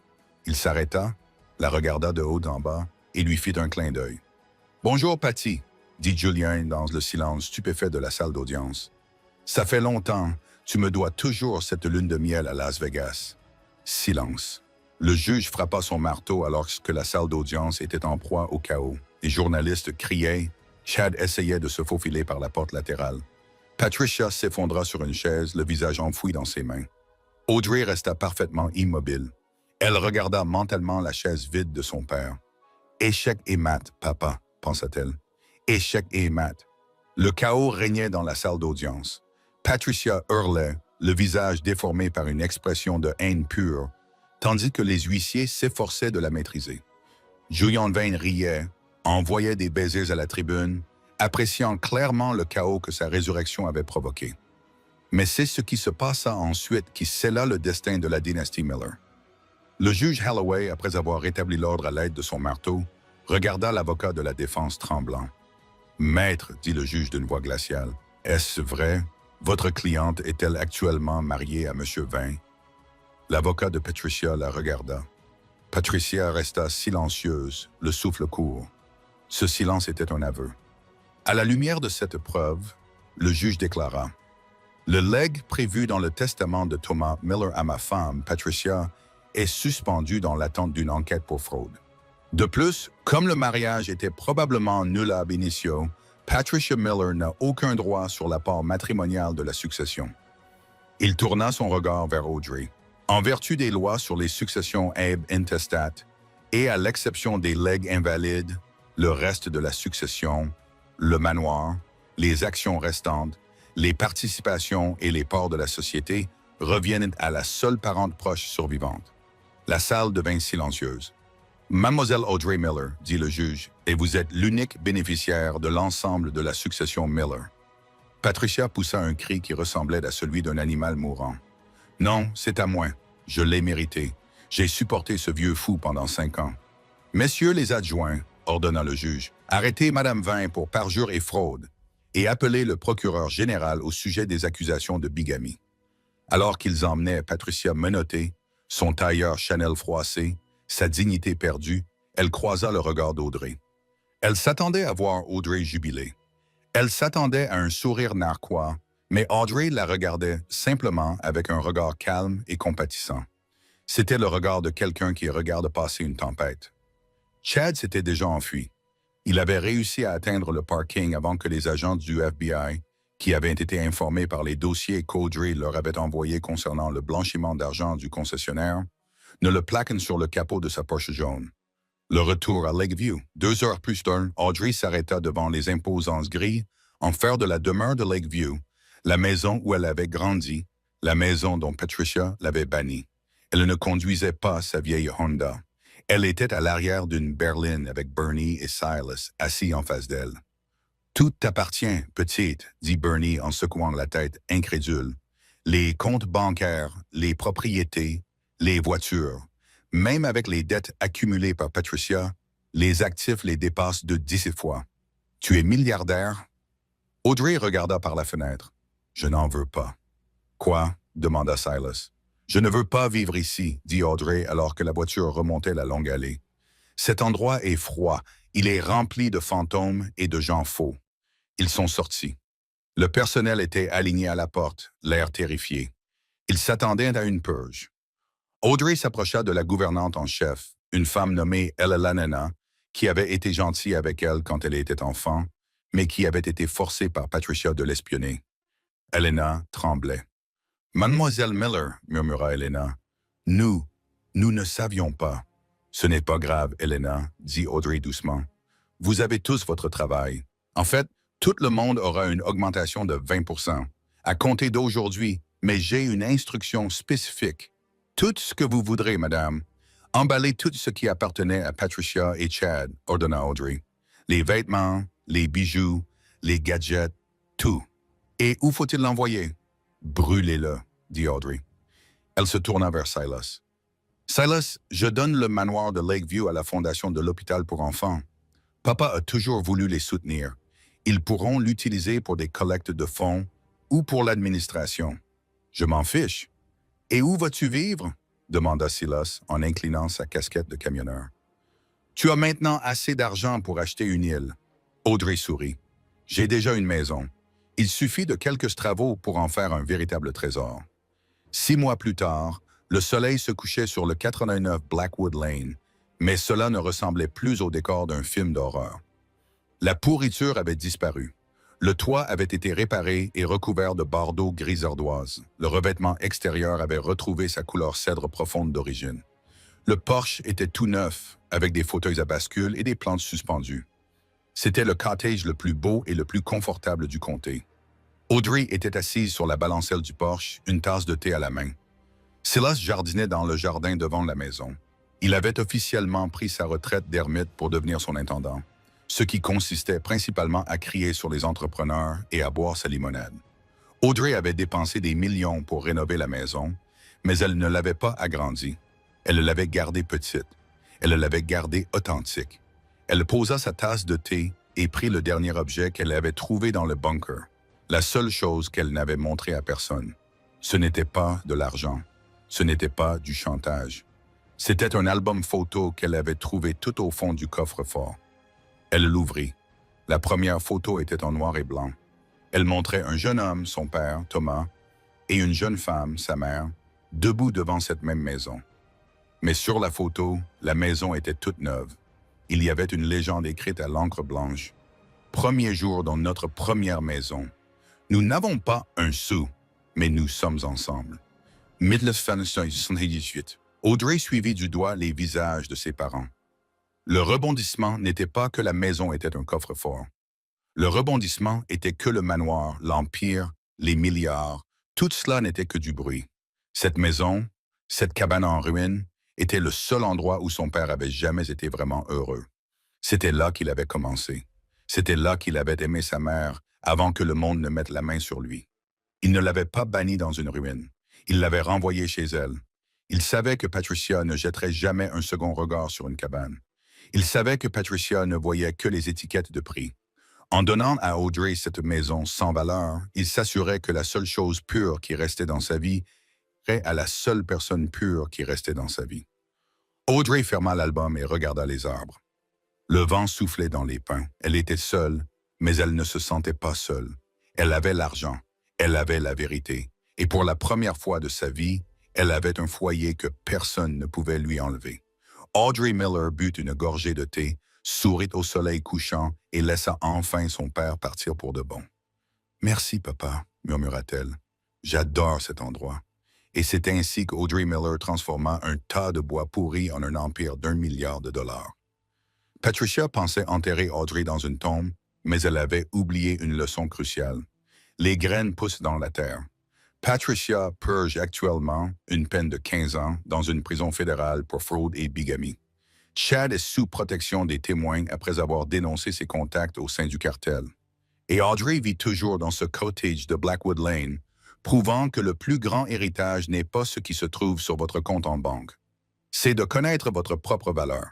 Il s'arrêta, la regarda de haut en bas et lui fit un clin d'œil. « Bonjour, Patty, » dit Julian dans le silence stupéfait de la salle d'audience. « Ça fait longtemps, tu me dois toujours cette lune de miel à Las Vegas. » Silence. Le juge frappa son marteau alors que la salle d'audience était en proie au chaos. Les journalistes criaient. Chad essayait de se faufiler par la porte latérale. Patricia s'effondra sur une chaise, le visage enfoui dans ses mains. Audrey resta parfaitement immobile. Elle regarda mentalement la chaise vide de son père. « Échec et mat, papa, » pensa-t-elle. « Échec et mat. » Le chaos régnait dans la salle d'audience. Patricia hurlait, le visage déformé par une expression de haine pure, tandis que les huissiers s'efforçaient de la maîtriser. Julian Vane riait, envoyait des baisers à la tribune, appréciant clairement le chaos que sa résurrection avait provoqué. Mais c'est ce qui se passa ensuite qui scella le destin de la dynastie Miller. Le juge Holloway, après avoir rétabli l'ordre à l'aide de son marteau, regarda l'avocat de la défense tremblant. « Maître, dit le juge d'une voix glaciale, est-ce vrai? Votre cliente est-elle actuellement mariée à M. Vane? » L'avocat de Patricia la regarda. Patricia resta silencieuse, le souffle court. Ce silence était un aveu. À la lumière de cette preuve, le juge déclara « Le legs prévu dans le testament de Thomas Miller à ma femme, Patricia, est suspendu dans l'attente d'une enquête pour fraude. De plus, comme le mariage était probablement nul ab initio, Patricia Miller n'a aucun droit sur la part matrimoniale de la succession. » Il tourna son regard vers Audrey. En vertu des lois sur les successions ab intestate, et à l'exception des legs invalides, le reste de la succession, le manoir, les actions restantes, les participations et les parts de la société reviennent à la seule parente proche survivante. La salle devint silencieuse. « Mademoiselle Audrey Miller, dit le juge, et vous êtes l'unique bénéficiaire de l'ensemble de la succession Miller. » Patricia poussa un cri qui ressemblait à celui d'un animal mourant. « Non, c'est à moi. Je l'ai mérité. J'ai supporté ce vieux fou pendant 5 ans. »« Messieurs les adjoints, » ordonna le juge, « arrêtez Madame Vane pour parjure et fraude, et appelez le procureur général au sujet des accusations de bigamie. » Alors qu'ils emmenaient Patricia menottée, son tailleur Chanel froissé, sa dignité perdue, Elle croisa le regard d'Audrey. Elle s'attendait à voir Audrey jubiler. Elle s'attendait à un sourire narquois, mais Audrey la regardait simplement avec un regard calme et compatissant. C'était le regard de quelqu'un qui regarde passer une tempête. Chad s'était déjà enfui. Il avait réussi à atteindre le parking avant que les agents du FBI, qui avaient été informés par les dossiers qu'Audrey leur avait envoyés concernant le blanchiment d'argent du concessionnaire, ne le plaquent sur le capot de sa Porsche jaune. Le retour à Lakeview. 2 heures plus tard, Audrey s'arrêta devant les imposantes grilles en fer de la demeure de Lakeview, la maison où elle avait grandi, la maison dont Patricia l'avait bannie. Elle ne conduisait pas sa vieille Honda. Elle était à l'arrière d'une berline avec Bernie et Silas assis en face d'elle. « Tout t'appartient, petite, » dit Bernie en secouant la tête incrédule. « Les comptes bancaires, les propriétés, les voitures. Même avec les dettes accumulées par Patricia, les actifs les dépassent de 10 fois. Tu es milliardaire? » Audrey regarda par la fenêtre. « Je n'en veux pas. »« Quoi? » demanda Silas. « Je ne veux pas vivre ici, » dit Audrey alors que la voiture remontait la longue allée. « Cet endroit est froid. Il est rempli de fantômes et de gens faux. » Ils sont sortis. Le personnel était aligné à la porte, l'air terrifié. Ils s'attendaient à une purge. Audrey s'approcha de la gouvernante en chef, une femme nommée Elena, qui avait été gentille avec elle quand elle était enfant, mais qui avait été forcée par Patricia de l'espionner. Elena tremblait. « Mademoiselle Miller, » murmura Elena. « Nous ne savions pas. »« Ce n'est pas grave, Elena, » dit Audrey doucement. « Vous avez tous votre travail. En fait, tout le monde aura une augmentation de 20%. À compter d'aujourd'hui, mais j'ai une instruction spécifique. Tout ce que vous voudrez, madame. Emballez tout ce qui appartenait à Patricia et Chad, ordonna Audrey. Les vêtements, les bijoux, les gadgets, tout. Et où faut-il l'envoyer? Brûlez-le, dit Audrey. Elle se tourna vers Silas. Silas, je donne le manoir de Lakeview à la fondation de l'hôpital pour enfants. Papa a toujours voulu les soutenir. Ils pourront l'utiliser pour des collectes de fonds ou pour l'administration. Je m'en fiche. Et où vas-tu vivre? Demanda Silas en inclinant sa casquette de camionneur. Tu as maintenant assez d'argent pour acheter une île. Audrey sourit. J'ai déjà une maison. Il suffit de quelques travaux pour en faire un véritable trésor. 6 mois plus tard, le soleil se couchait sur le 89 Blackwood Lane, mais cela ne ressemblait plus au décor d'un film d'horreur. La pourriture avait disparu. Le toit avait été réparé et recouvert de bardeaux gris ardoise. Le revêtement extérieur avait retrouvé sa couleur cèdre profonde d'origine. Le porche était tout neuf, avec des fauteuils à bascule et des plantes suspendues. C'était le cottage le plus beau et le plus confortable du comté. Audrey était assise sur la balancelle du porche, une tasse de thé à la main. Silas jardinait dans le jardin devant la maison. Il avait officiellement pris sa retraite d'ermite pour devenir son intendant, ce qui consistait principalement à crier sur les entrepreneurs et à boire sa limonade. Audrey avait dépensé des millions pour rénover la maison, mais elle ne l'avait pas agrandie. Elle l'avait gardée petite. Elle l'avait gardée authentique. Elle posa sa tasse de thé et prit le dernier objet qu'elle avait trouvé dans le bunker. La seule chose qu'elle n'avait montrée à personne. Ce n'était pas de l'argent. Ce n'était pas du chantage. C'était un album photo qu'elle avait trouvé tout au fond du coffre-fort. Elle l'ouvrit. La première photo était en noir et blanc. Elle montrait un jeune homme, son père, Thomas, et une jeune femme, sa mère, debout devant cette même maison. Mais sur la photo, la maison était toute neuve. Il y avait une légende écrite à l'encre blanche. « Premier jour dans notre première maison. Nous n'avons pas un sou, mais nous sommes ensemble. » 1978. Audrey suivit du doigt les visages de ses parents. Le rebondissement n'était pas que la maison était un coffre-fort. Le rebondissement était que le manoir, l'empire, les milliards. Tout cela n'était que du bruit. Cette maison, cette cabane en ruine, était le seul endroit où son père avait jamais été vraiment heureux. C'était là qu'il avait commencé. C'était là qu'il avait aimé sa mère avant que le monde ne mette la main sur lui. Il ne l'avait pas banni dans une ruine. Il l'avait renvoyé chez elle. Il savait que Patricia ne jetterait jamais un second regard sur une cabane. Il savait que Patricia ne voyait que les étiquettes de prix. En donnant à Audrey cette maison sans valeur, il s'assurait que la seule chose pure qui restait dans sa vie serait à la seule personne pure qui restait dans sa vie. Audrey ferma l'album et regarda les arbres. Le vent soufflait dans les pins. Elle était seule, mais elle ne se sentait pas seule. Elle avait l'argent, elle avait la vérité, et pour la première fois de sa vie, elle avait un foyer que personne ne pouvait lui enlever. Audrey Miller but une gorgée de thé, sourit au soleil couchant et laissa enfin son père partir pour de bon. « Merci, papa », murmura-t-elle. « J'adore cet endroit. » Et c'est ainsi qu'Audrey Miller transforma un tas de bois pourri en un empire d'1 milliard de dollars. Patricia pensait enterrer Audrey dans une tombe, mais elle avait oublié une leçon cruciale. Les graines poussent dans la terre. Patricia purge actuellement une peine de 15 ans dans une prison fédérale pour fraude et bigamie. Chad est sous protection des témoins après avoir dénoncé ses contacts au sein du cartel. Et Audrey vit toujours dans ce cottage de Blackwood Lane, prouvant que le plus grand héritage n'est pas ce qui se trouve sur votre compte en banque. C'est de connaître votre propre valeur.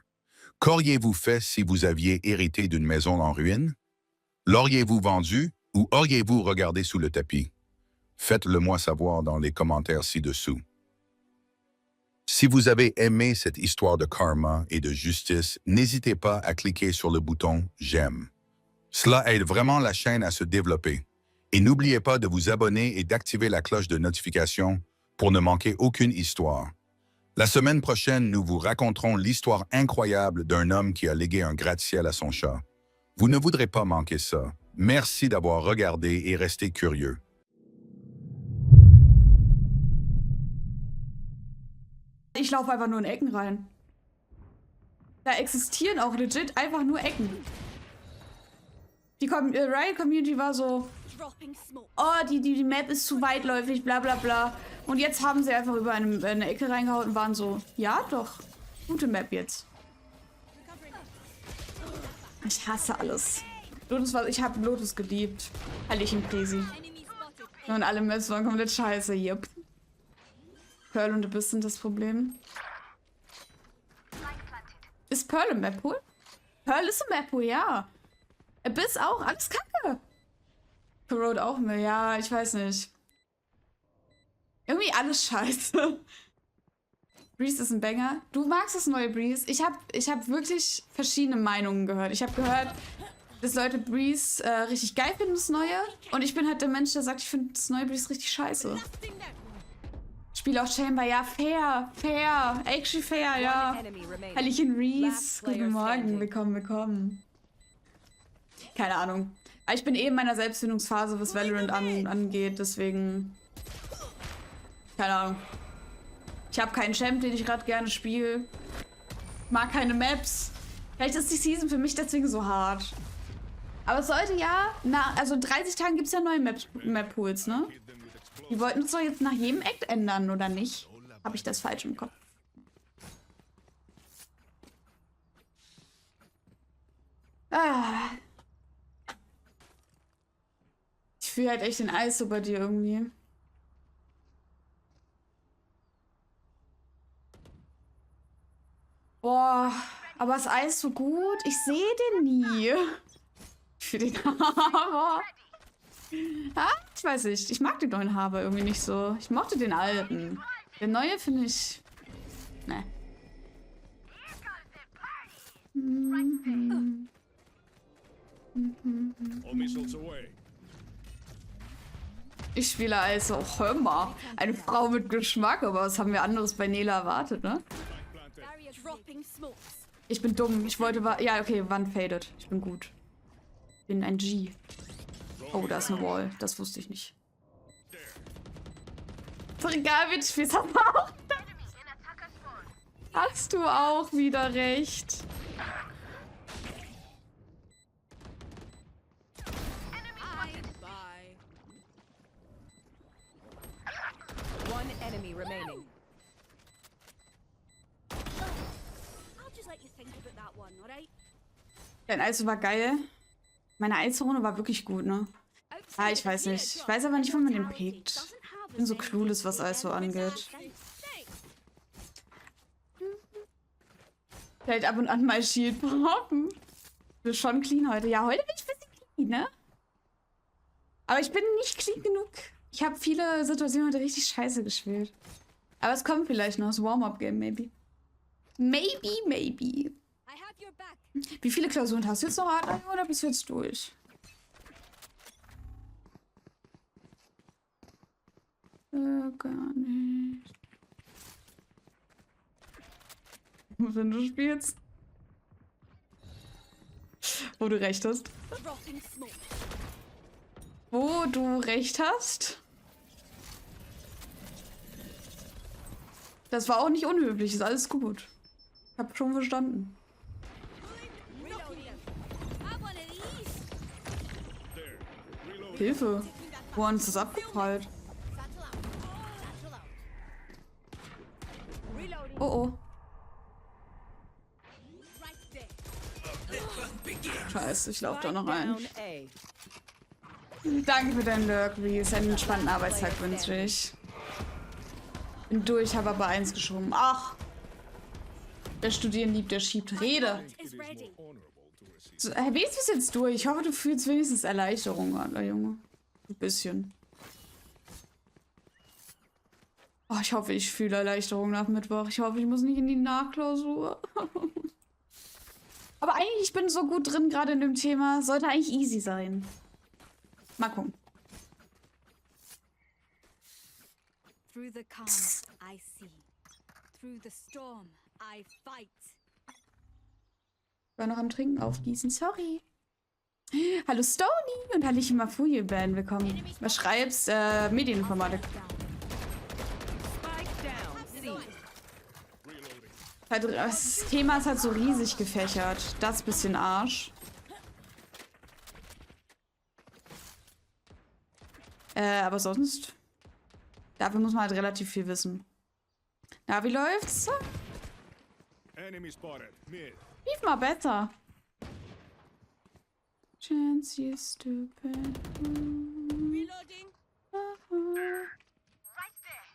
Qu'auriez-vous fait si vous aviez hérité d'une maison en ruine? L'auriez-vous vendue ou auriez-vous regardé sous le tapis? Faites-le moi savoir dans les commentaires ci-dessous. Si vous avez aimé cette histoire de karma et de justice, n'hésitez pas à cliquer sur le bouton « J'aime ». Cela aide vraiment la chaîne à se développer. Et n'oubliez pas de vous abonner et d'activer la cloche de notification pour ne manquer aucune histoire. La semaine prochaine, nous vous raconterons l'histoire incroyable d'un homme qui a légué un gratte-ciel à son chat. Vous ne voudrez pas manquer ça. Merci d'avoir regardé et resté curieux. Ich laufe einfach nur in Ecken rein. Da existieren auch legit einfach nur Ecken. Die Riot Community war so, oh, die Map ist zu weitläufig, bla bla bla. Und jetzt haben sie einfach über eine Ecke reingehauen und waren so, ja doch, gute Map jetzt. Ich hasse alles. Ich habe Lotus geliebt. Hallöchen Presi. Und alle Maps waren komplett scheiße, yep. Pearl und Abyss sind das Problem. Ist Pearl im Map-Pool? Pearl ist im Map-Pool, ja. Abyss auch, alles kacke. Corrode auch mehr, ja, ich weiß nicht. Irgendwie alles scheiße. Breeze ist ein Banger. Du magst das neue Breeze. Ich hab wirklich verschiedene Meinungen gehört. Ich habe gehört, dass Leute Breeze richtig geil finden, das Neue. Und ich bin halt der Mensch, der sagt, ich finde das neue Breeze richtig scheiße. Spiel auch Chamber, ja, fair, actually fair, ja. Hallöchen Reese, guten Morgen, willkommen. Keine Ahnung. Aber ich bin in meiner Selbstfindungsphase, was Valorant angeht, deswegen... Keine Ahnung. Ich habe keinen Champ, den ich gerade gerne spiele. Mag keine Maps. Vielleicht ist die Season für mich deswegen so hart. Aber es sollte ja, also in 30 Tagen gibt es ja neue Map-Pools, ne? Die wollten es doch jetzt nach jedem Act ändern, oder nicht? Habe ich das falsch im Kopf? Ah. Ich fühle halt echt den Eis so bei dir irgendwie. Boah, aber das Eis so gut. Ich sehe den nie. Ich fühle den Haber. Ah, ich weiß nicht. Ich mag den neuen Haber irgendwie nicht so. Ich mochte den alten. Der neue finde ich... Ne. Ich spiele also, oh, hör mal, eine Frau mit Geschmack, aber was haben wir anderes bei Nela erwartet, ne? Ich bin dumm, ich wollte... Ja, okay, Wand faded. Ich bin gut. Bin ein G. Oh, da ist eine Wall. Das wusste ich nicht. Ist doch egal, wie du spielst. Hast du auch wieder recht. One enemy remaining. Dein Eis war geil. Meine Eisrunde war wirklich gut, ne? Ah, ich weiß nicht. Ich weiß aber nicht, wo man den pickt. Ich bin so clueless, was Eis so angeht. Vielleicht ab und an mal Shield poppen. Ich bin schon clean heute. Ja, heute bin ich ein bisschen clean, ne? Aber ich bin nicht clean genug. Ich habe viele Situationen heute richtig scheiße gespielt. Aber es kommt vielleicht noch. Das Warm-Up-Game, maybe. Maybe, maybe. I have your back. Wie viele Klausuren hast du jetzt noch, Adler, oder bist du jetzt durch? Gar nicht. Wenn du spielst. Wo du recht hast. Dropping smoke. Wo du recht hast. Das war auch nicht unhöflich, ist alles gut. Ich hab schon verstanden. Reloading. Have one of these. Hilfe. Wo haben uns das abgeprallt? Satchel out. Satchel out. Reloading. Oh oh. Right there. Scheiße, ich lauf da noch ein. Down A. Danke für deinen Lurk, Reese. Einen entspannten Arbeitstag wünsche ich. Bin durch, habe aber eins geschoben. Ach! Wer studieren liebt, der schiebt. Rede! Is ready. So, wie ist das jetzt durch? Ich hoffe, du fühlst wenigstens Erleichterung, Alter, Junge. Ein bisschen. Oh, ich hoffe, ich fühle Erleichterung nach Mittwoch. Ich hoffe, ich muss nicht in die Nachklausur. Aber eigentlich, ich bin so gut drin gerade in dem Thema. Sollte eigentlich easy sein. Mal gucken. Through the calm, I see. Through the storm, I fight. War noch am Trinken aufgießen. Sorry. Hallo Stony und hallo Mafuye-Band. Willkommen. Was schreibst? Medieninformatik. Spike down. C. Halt, das Thema ist halt so riesig gefächert. Das bisschen Arsch. Aber sonst... Dafür muss man halt relativ viel wissen. Na, wie läuft's? Enemy spotted. Mid. Lief mal besser. Chance, you stupid. Reloading. Right there.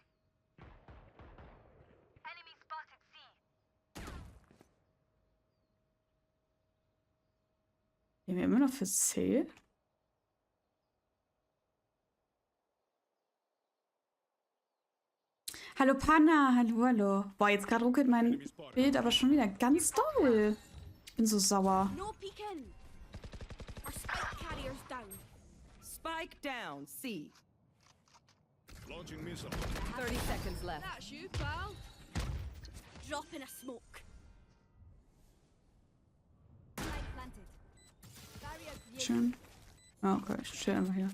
Enemy spotted C. Gehen wir immer noch für C? Hallo Panna, hallo, hallo. Boah, jetzt gerade ruckelt mein Bild aber schon wieder ganz doll. Ich bin so sauer. No peeking. Our spike carrier's down. Spike down, C. Launching missile. 30 seconds left. That's you, pal. Drop in a smoke. Spike planted. Barrier created. Schön. Ah, okay, ich chill einfach hier.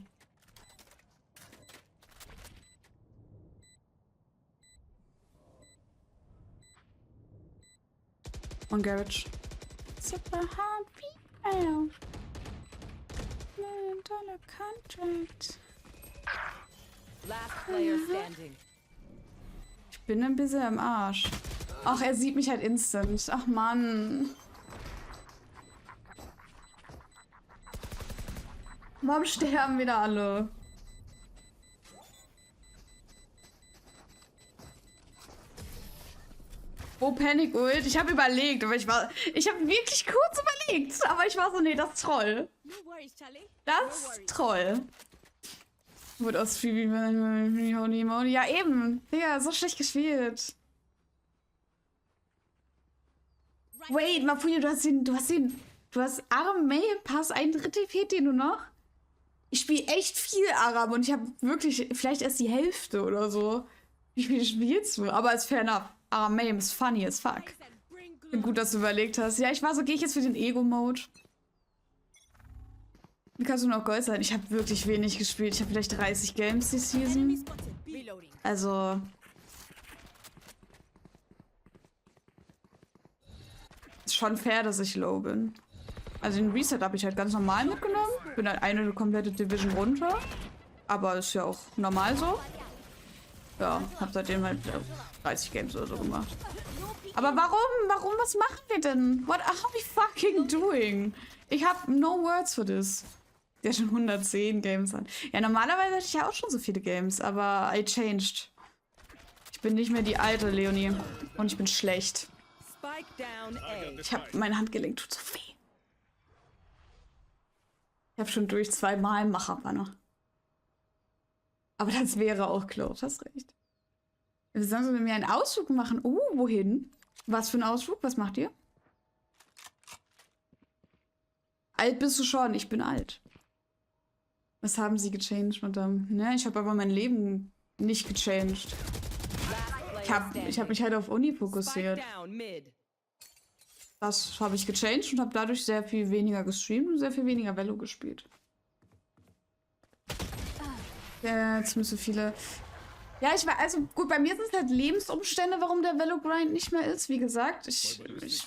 Und Garage. Super happy now. $1 contract. Last player standing. Ich bin ein bisschen am Arsch. Ach, er sieht mich halt instant. Ach Mann. Warum sterben wieder alle? Wo Panic Ult? Ich habe überlegt, aber ich habe wirklich kurz überlegt, aber ich war so, nee, das ist Troll. No worries, Charlie. Das ist Troll. Wurde aus Phoebe Modi. Ja, eben. Digga, so schlecht gespielt. Wait, Mafuyo, du hast Aram May Pass, ein Drittel fehlt dir nur noch. Ich spiele echt viel Aram und ich habe wirklich vielleicht erst die Hälfte oder so. Wie viel spielst du? Aber ist fair enough. Aram May ist funny as fuck. Bin gut, dass du überlegt hast. Ja, ich war so, gehe ich jetzt für den Ego-Mode. Wie kannst du noch Gold sein? Ich habe wirklich wenig gespielt. Ich habe vielleicht 30 Games die Enemy Season. spotted. Reloading. Also... Ist schon fair, dass ich low bin. Also den Reset habe ich halt ganz normal mitgenommen. Bin halt eine komplette Division runter. Aber ist ja auch normal so. Ja, hab seitdem halt 30 Games oder so gemacht. Aber warum? Was machen wir denn? What are we fucking doing? Ich hab no words for this. Der schon 110 Games hat. Ja, normalerweise hatte ich ja auch schon so viele Games, aber I changed. Ich bin nicht mehr die alte Leonie. Und ich bin schlecht. Spike down A. Ich hab mein Handgelenk tut so weh. Ich hab schon durch 2 Mal Macherbanner. Aber das wäre auch close, hast recht. Wir sollen so mit mir einen Ausflug machen. Wohin? Was für ein Ausflug? Was macht ihr? Alt bist du schon, ich bin alt. Was haben sie gechanged, Madame? Ne, ich habe aber mein Leben nicht gechanged. Ich hab mich halt auf Uni fokussiert. Spike down mid. Das habe ich gechanged und habe dadurch sehr viel weniger gestreamt und sehr viel weniger Velo gespielt. Ja, jetzt müssen viele... Ja, ich war, also gut, bei mir sind es halt Lebensumstände, warum der Velo-Grind nicht mehr ist. Wie gesagt, ich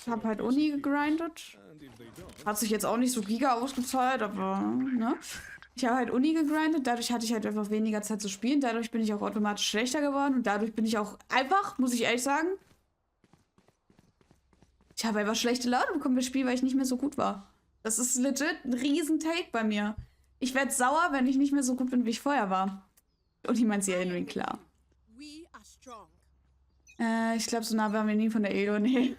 habe halt Uni gegrindet. And if they don't, Hat sich jetzt auch nicht so giga ausgezahlt, aber, ne? Ich habe halt Uni gegrindet, dadurch hatte ich halt einfach weniger Zeit zu spielen. Dadurch bin ich auch automatisch schlechter geworden und dadurch bin ich auch einfach, muss ich ehrlich sagen, ich habe einfach schlechte Laune bekommen im Spiel, weil ich nicht mehr so gut war. Das ist legit ein riesen Take bei mir. Ich werde sauer, wenn ich nicht mehr so gut bin, wie ich vorher war. Und ich meint sie Elwin, klar. We are strong. Ich glaube, so nah waren wir nie von der Edo, nee.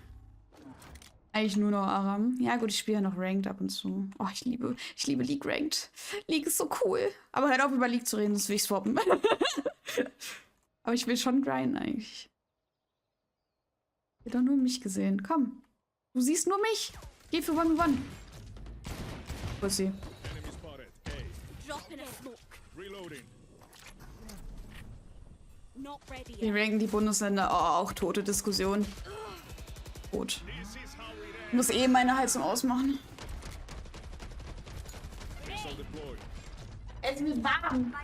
Eigentlich nur noch Aram. Ja gut, ich spiele ja noch Ranked ab und zu. Oh, ich liebe League Ranked. League ist so cool. Aber hört auf, über League zu reden, sonst will ich swappen. Aber ich will schon grinden eigentlich. Ich hab doch nur mich gesehen. Komm. Du siehst nur mich. Geh für 1v1. Wo ist sie? enemy spotted. A. Drop in a smoke. Reloading. Not ready Wir yet. ranken die Bundesländer. Oh, auch tote Diskussion. Tot. This is how it Ich muss eh meine Heizung ausmachen. ends. Missile deployed. Es wird warm.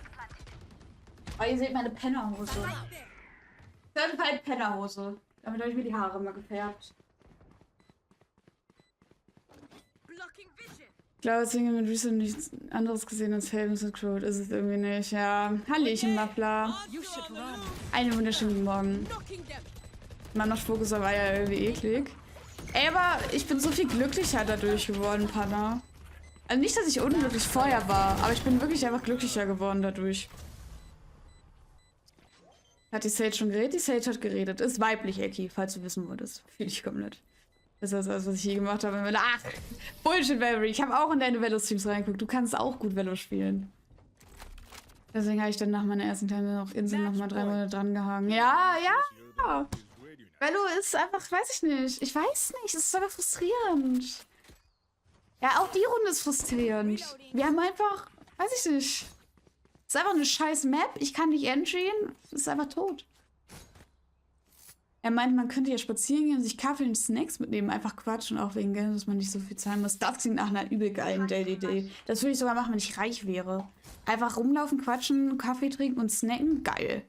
Oh, ihr seht meine Pennerhose. Certified Pennerhose. Damit habe ich mir die Haare mal gefärbt. Blocking vision. Ich glaube, jetzt haben wir mit Reason nichts anderes gesehen als Helms und Crowd. Ist es irgendwie nicht. Ja, Hallöchen, Muffler. You should run. Einen wunderschönen guten Morgen. Knocking them. Manosch Fokuser war ja irgendwie eklig. Ey, aber ich bin so viel glücklicher dadurch geworden, Panna. Also nicht, dass ich unglücklich vorher war, aber ich bin wirklich einfach glücklicher geworden dadurch. Hat die Sage schon geredet? Die Sage hat geredet. Ist weiblich, Eki, falls du wissen wolltest. Fühl ich komplett. Das ist alles, was ich je gemacht habe. Ach, Bullshit, Valerie. Ich habe auch in deine Velo-Streams reingeguckt. Du kannst auch gut Velo spielen. Deswegen habe ich dann nach meiner ersten Teilnahme auf Insel nochmal 3 Monate dran gehangen. Ja, ja. Velo ist einfach, weiß ich nicht. Ich weiß nicht. Es ist einfach frustrierend. Ja, auch die Runde ist frustrierend. Wir haben einfach, weiß ich nicht. Es ist einfach eine scheiß Map. Ich kann nicht entryen. Es ist einfach tot. Er meint, man könnte ja spazieren gehen und sich Kaffee und Snacks mitnehmen. Einfach quatschen, auch wegen Geld, dass man nicht so viel zahlen muss. Das klingt nach einer übel geilen Daily-Day. Das würde ich sogar machen, wenn ich reich wäre. Einfach rumlaufen, quatschen, Kaffee trinken und snacken. Geil.